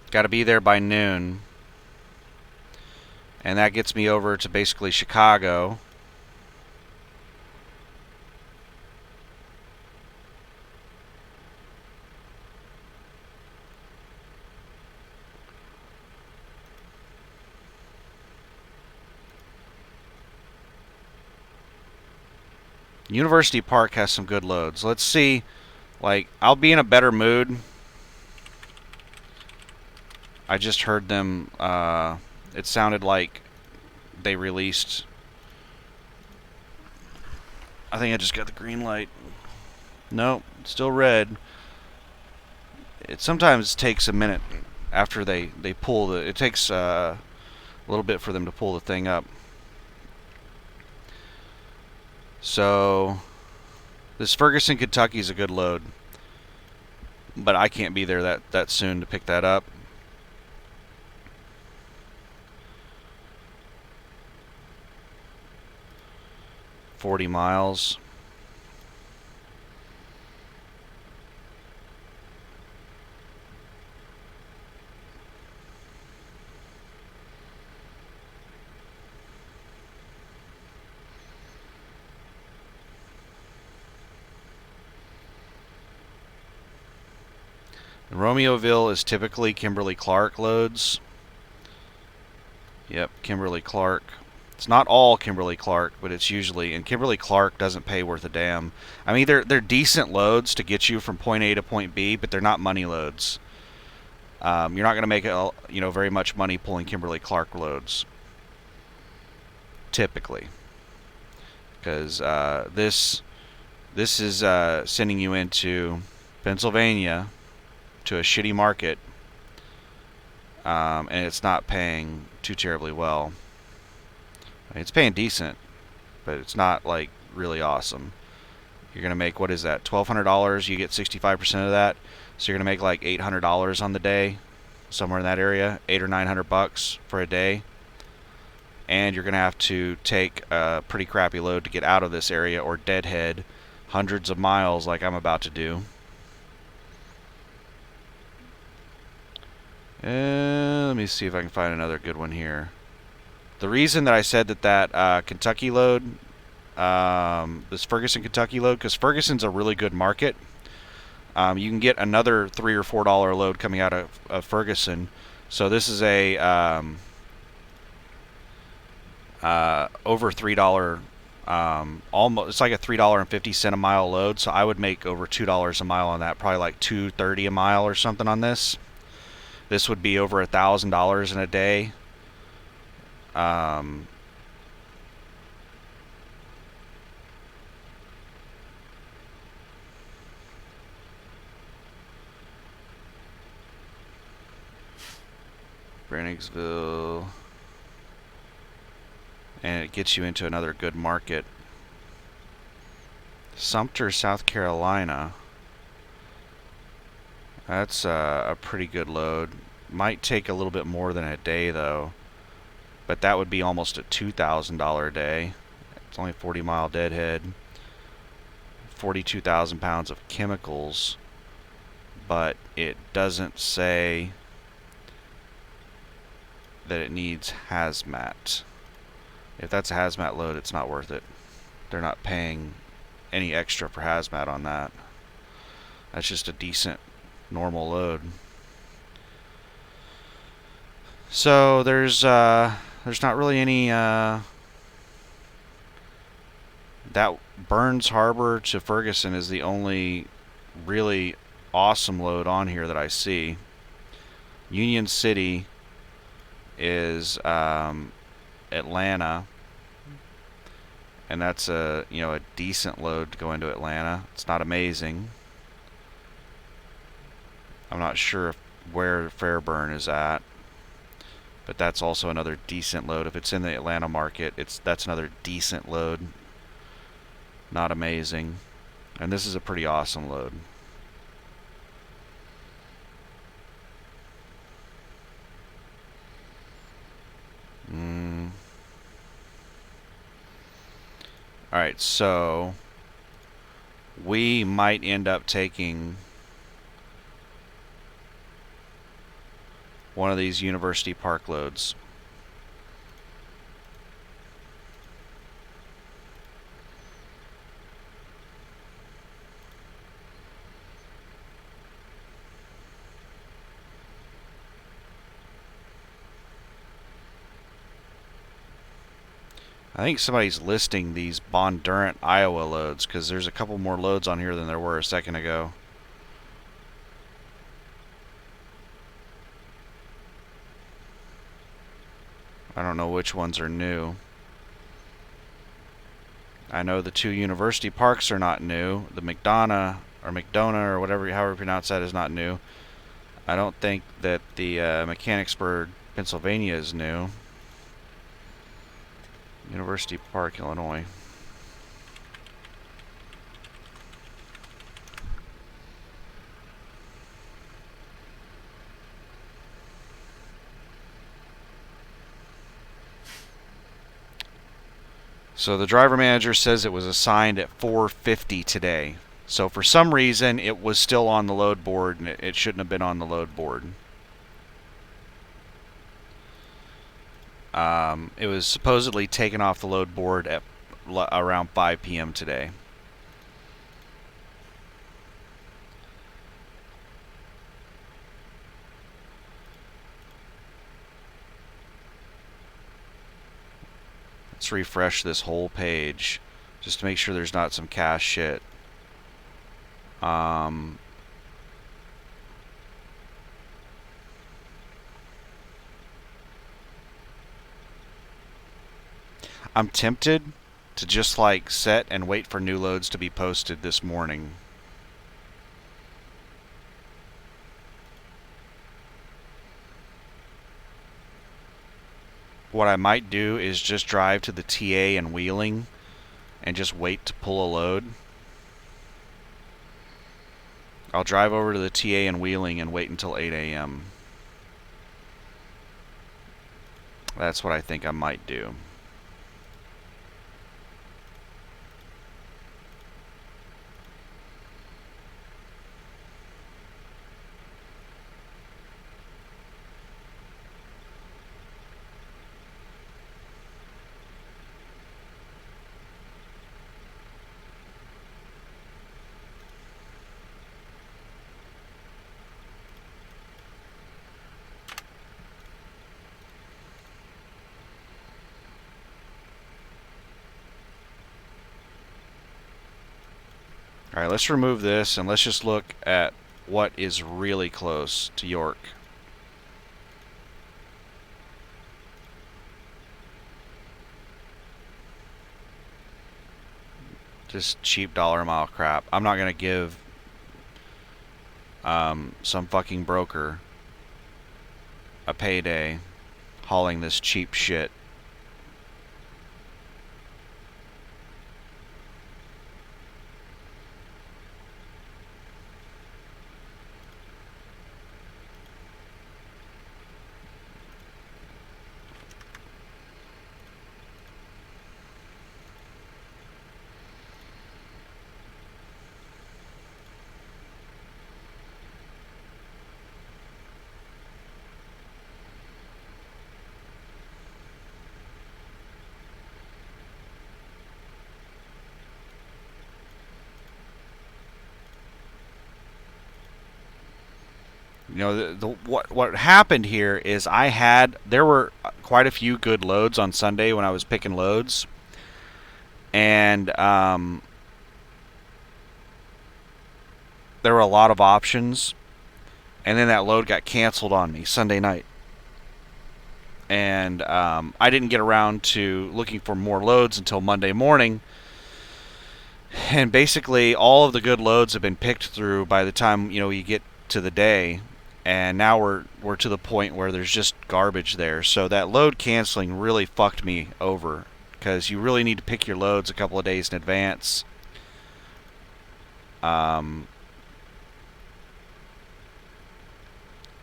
Got to be there by noon. And that gets me over to basically Chicago. University Park has some good loads. Let's see. Like, I'll be in a better mood. I just heard them. It sounded like they released. I think I just got the green light. Nope, still red. It sometimes takes a minute after they pull the. It takes a little bit for them to pull the thing up. So, this Ferguson, Kentucky is a good load. But I can't be there that soon to pick that up. $40 miles. Romeoville is typically Kimberly-Clark loads. Yep, Kimberly-Clark. It's not all Kimberly-Clark, but it's usually, and Kimberly-Clark doesn't pay worth a damn. I mean, they're decent loads to get you from point A to point B, but they're not money loads. You're not going to make very much money pulling Kimberly-Clark loads, typically, because this is sending you into Pennsylvania to a shitty market, and it's not paying too terribly well. I mean, it's paying decent, but it's not like really awesome. You're gonna make, what is that, $1,200? You get 65% of that, so you're gonna make like $800 on the day, somewhere in that area, $800 or $900 for a day, and you're gonna have to take a pretty crappy load to get out of this area or deadhead hundreds of miles like I'm about to do. Let me see if I can find another good one here. The reason that I said that Kentucky load, this Ferguson, Kentucky load, because Ferguson's a really good market. You can get another $3 or $4 load coming out of Ferguson. So this is a over $3. Almost, it's like a $3.50 a mile load. So I would make over $2 a mile on that. Probably like $2.30 a mile or something on this. This would be over $1,000 in a day. Brannigsville. And it gets you into another good market. Sumter, South Carolina. That's a pretty good load. Might take a little bit more than a day though. But that would be almost a $2,000 a day. It's only 40-mile deadhead. 42,000 pounds of chemicals. But it doesn't say that it needs hazmat. If that's a hazmat load, it's not worth it. They're not paying any extra for hazmat on that. That's just a decent normal load. So there's not really any that Burns Harbor to Ferguson is the only really awesome load on here that I see. Union City is Atlanta, and that's a decent load to go into Atlanta. It's not amazing. I'm not sure where Fairburn is at, but that's also another decent load. If it's in the Atlanta market, that's another decent load. Not amazing, and this is a pretty awesome load. Alright, so we might end up taking one of these University Park loads. I think somebody's listing these Bondurant, Iowa loads, because there's a couple more loads on here than there were a second ago. I don't know which ones are new. I know the two University Parks are not new. The McDonough or whatever, however you pronounce that, is not new. I don't think that the Mechanicsburg, Pennsylvania is new. University Park, Illinois. So the driver manager says it was assigned at 4:50 today. So for some reason it was still on the load board, and it shouldn't have been on the load board. It was supposedly taken off the load board at around 5 p.m. today. Let's refresh this whole page just to make sure there's not some cache shit. I'm tempted to just like set and wait for new loads to be posted this morning. What I might do is just drive to the TA in Wheeling and just wait to pull a load. I'll drive over to the TA in Wheeling and wait until 8 a.m. That's what I think I might do. Alright, let's remove this and let's just look at what is really close to York. Just cheap dollar mile crap. I'm not going to give some fucking broker a payday hauling this cheap shit. You know, what happened here is there were quite a few good loads on Sunday when I was picking loads, and there were a lot of options, and then that load got canceled on me Sunday night, and I didn't get around to looking for more loads until Monday morning. And basically, all of the good loads have been picked through by the time you get to the day. And now we're to the point where there's just garbage there. So that load canceling really fucked me over, because you really need to pick your loads a couple of days in advance. I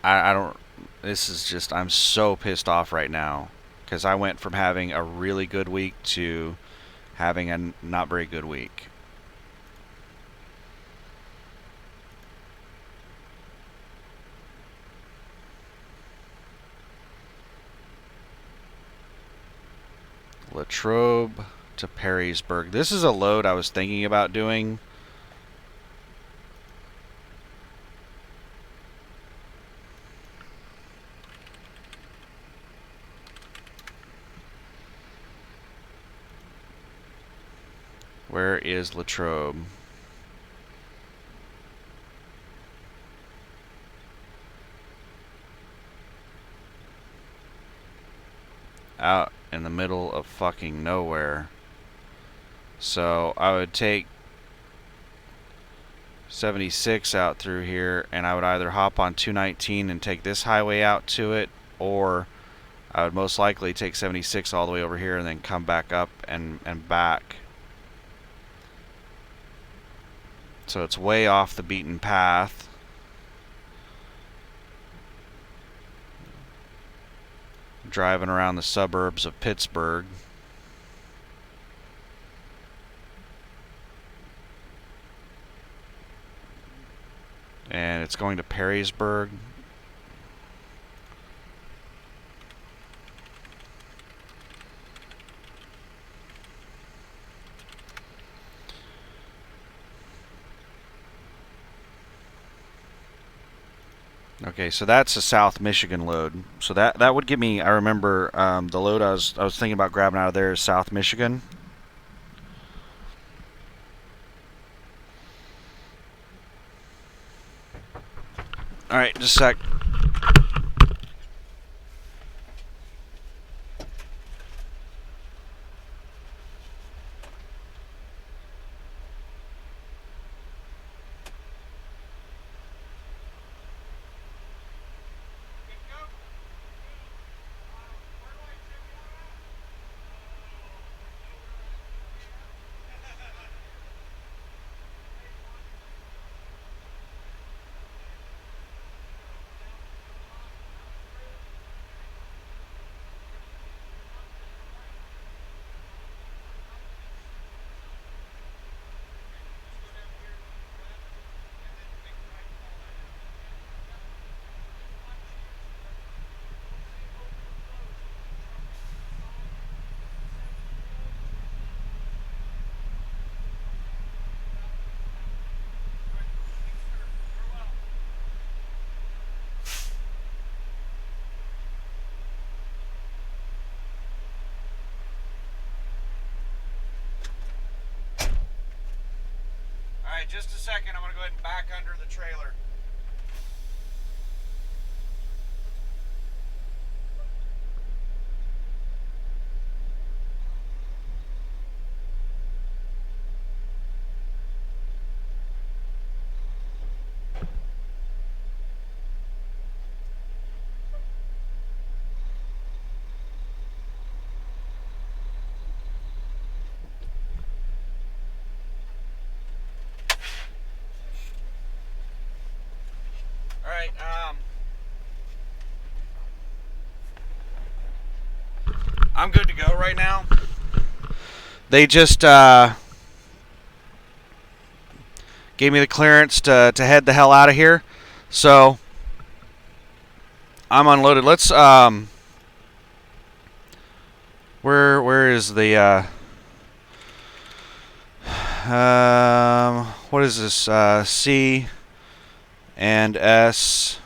don't. This is just, I'm so pissed off right now, because I went from having a really good week to having a not very good week. Latrobe to Perrysburg. This is a load I was thinking about doing. Where is Latrobe? Out in the middle of fucking nowhere. So I would take 76 out through here, and I would either hop on 219 and take this highway out to it, or I would most likely take 76 all the way over here and then come back up and back. So it's way off the beaten path. Driving around the suburbs of Pittsburgh. And it's going to Perrysburg. Okay, so that's a South Michigan load. So that would give me, I remember the load I was thinking about grabbing out of there is South Michigan. All right, just a sec. Just a second, I'm going to go ahead and back under the trailer. right. I'm good to go right now. They just gave me the clearance to head the hell out of here. So I'm unloaded. Let's where is the what is this? C and S.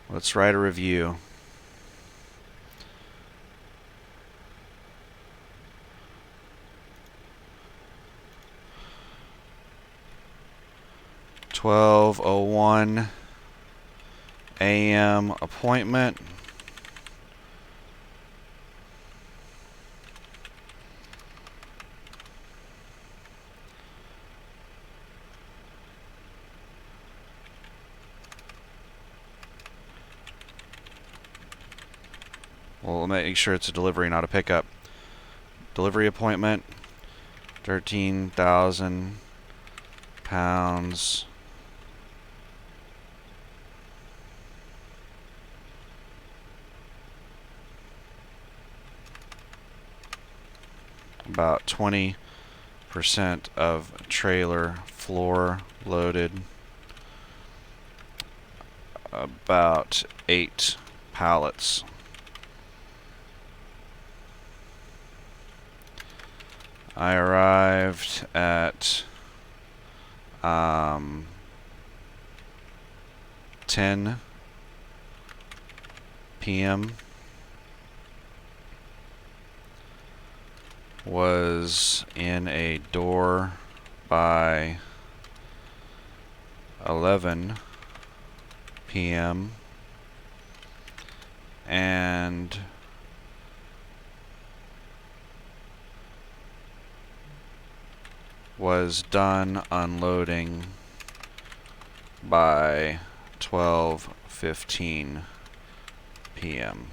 Let's write a review. $12:01 a.m. appointment. We'll make sure it's a delivery, not a pickup. Delivery appointment, 13,000 pounds. About 20% of trailer floor loaded. About 8 pallets. I arrived at 10 p.m. Was in a door by 11 p.m. and was done unloading by 12:15 p.m.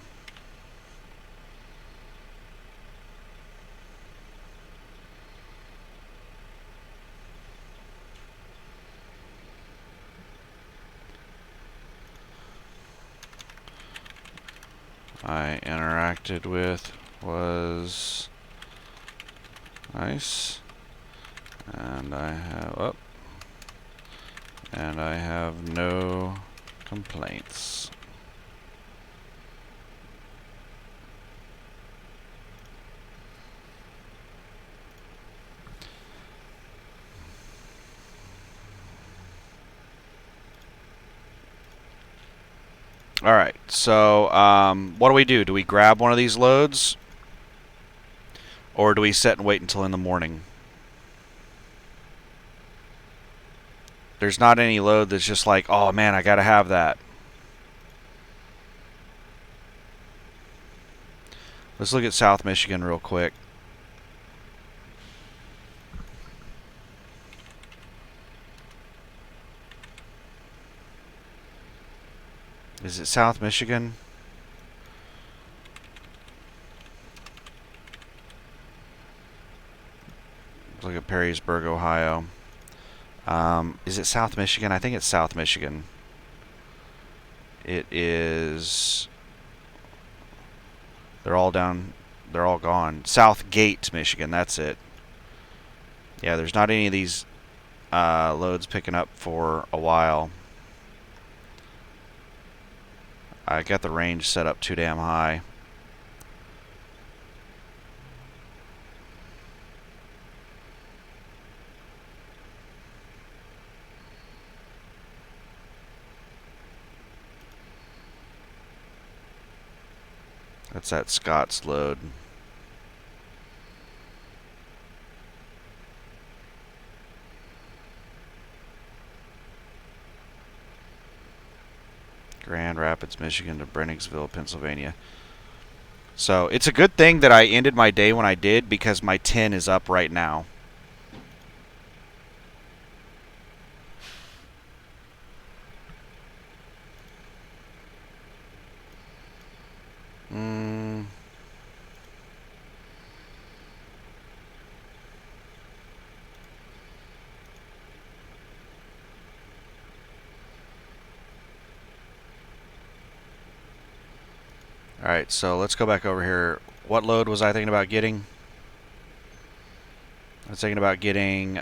I interacted with was nice, and I have no complaints. All right, so what do? Do we grab one of these loads, or do we sit and wait until in the morning? There's not any load that's just like, oh man, I gotta have that. Let's look at South Michigan real quick. Is it South Michigan? Let's look at Perrysburg, Ohio. Is it South Michigan? I think it's South Michigan. It is. They're all down. They're all gone. Southgate, Michigan. That's it. Yeah, there's not any of these loads picking up for a while. I got the range set up too damn high. That's that Scott's load. Grand Rapids, Michigan to Brenningsville, Pennsylvania. So it's a good thing that I ended my day when I did, because my 10 is up right now. Alright, so let's go back over here. What load was I thinking about getting? I was thinking about getting,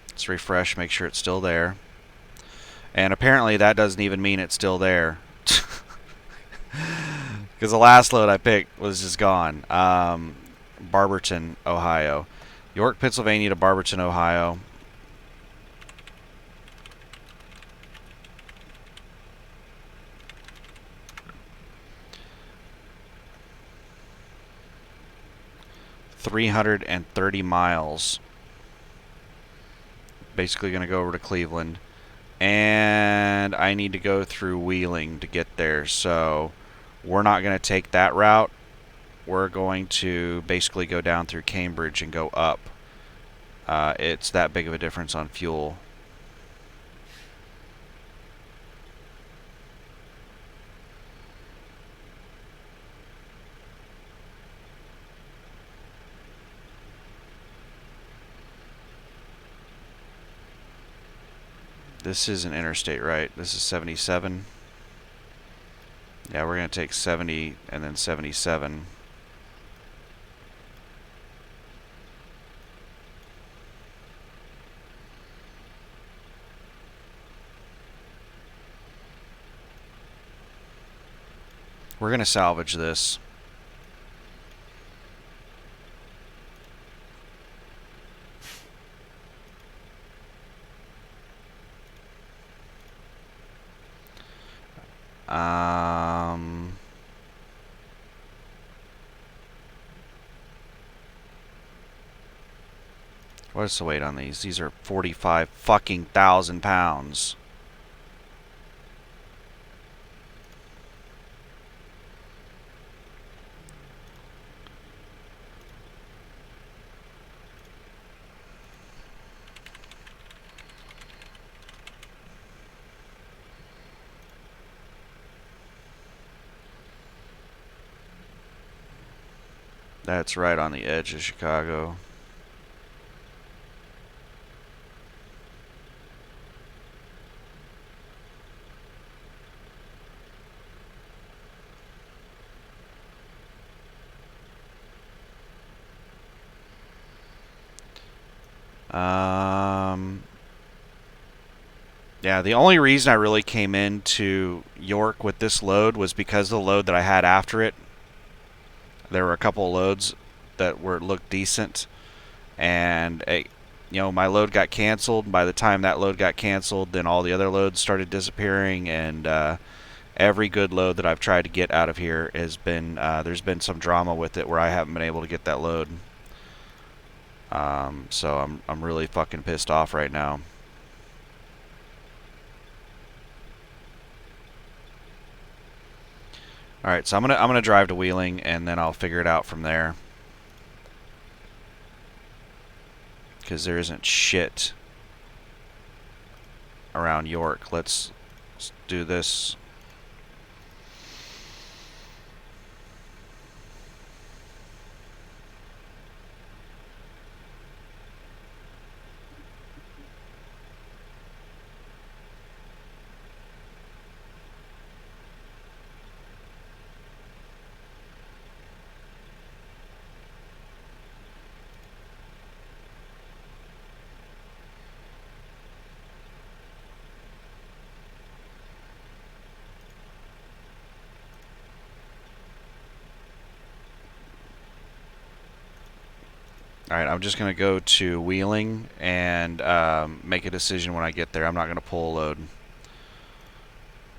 let's refresh, make sure it's still there. And apparently that doesn't even mean it's still there. Because the last load I picked was just gone. Barberton, Ohio. York, Pennsylvania to Barberton, Ohio. $330 miles. Basically going to go over to Cleveland. And I need to go through Wheeling to get there. So we're not going to take that route. We're going to basically go down through Cambridge and go up. It's that big of a difference on fuel. This is an interstate, right? This is 77. Yeah, we're going to take 70 and then 77. We're going to salvage this. What's the weight on these? These are 45 fucking thousand pounds. That's right on the edge of Chicago. Yeah, the only reason I really came into York with this load was because of the load that I had after it. There were a couple of loads that looked decent, and my load got canceled. By the time that load got canceled, then all the other loads started disappearing, and every good load that I've tried to get out of here has been there's been some drama with it where I haven't been able to get that load. So I'm really fucking pissed off right now. All right, so I'm gonna drive to Wheeling, and then I'll figure it out from there. Because there isn't shit around York. Let's do this. Alright, I'm just going to go to Wheeling and make a decision when I get there. I'm not going to pull a load.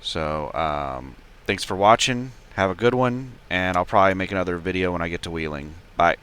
So, thanks for watching. Have a good one, and I'll probably make another video when I get to Wheeling. Bye.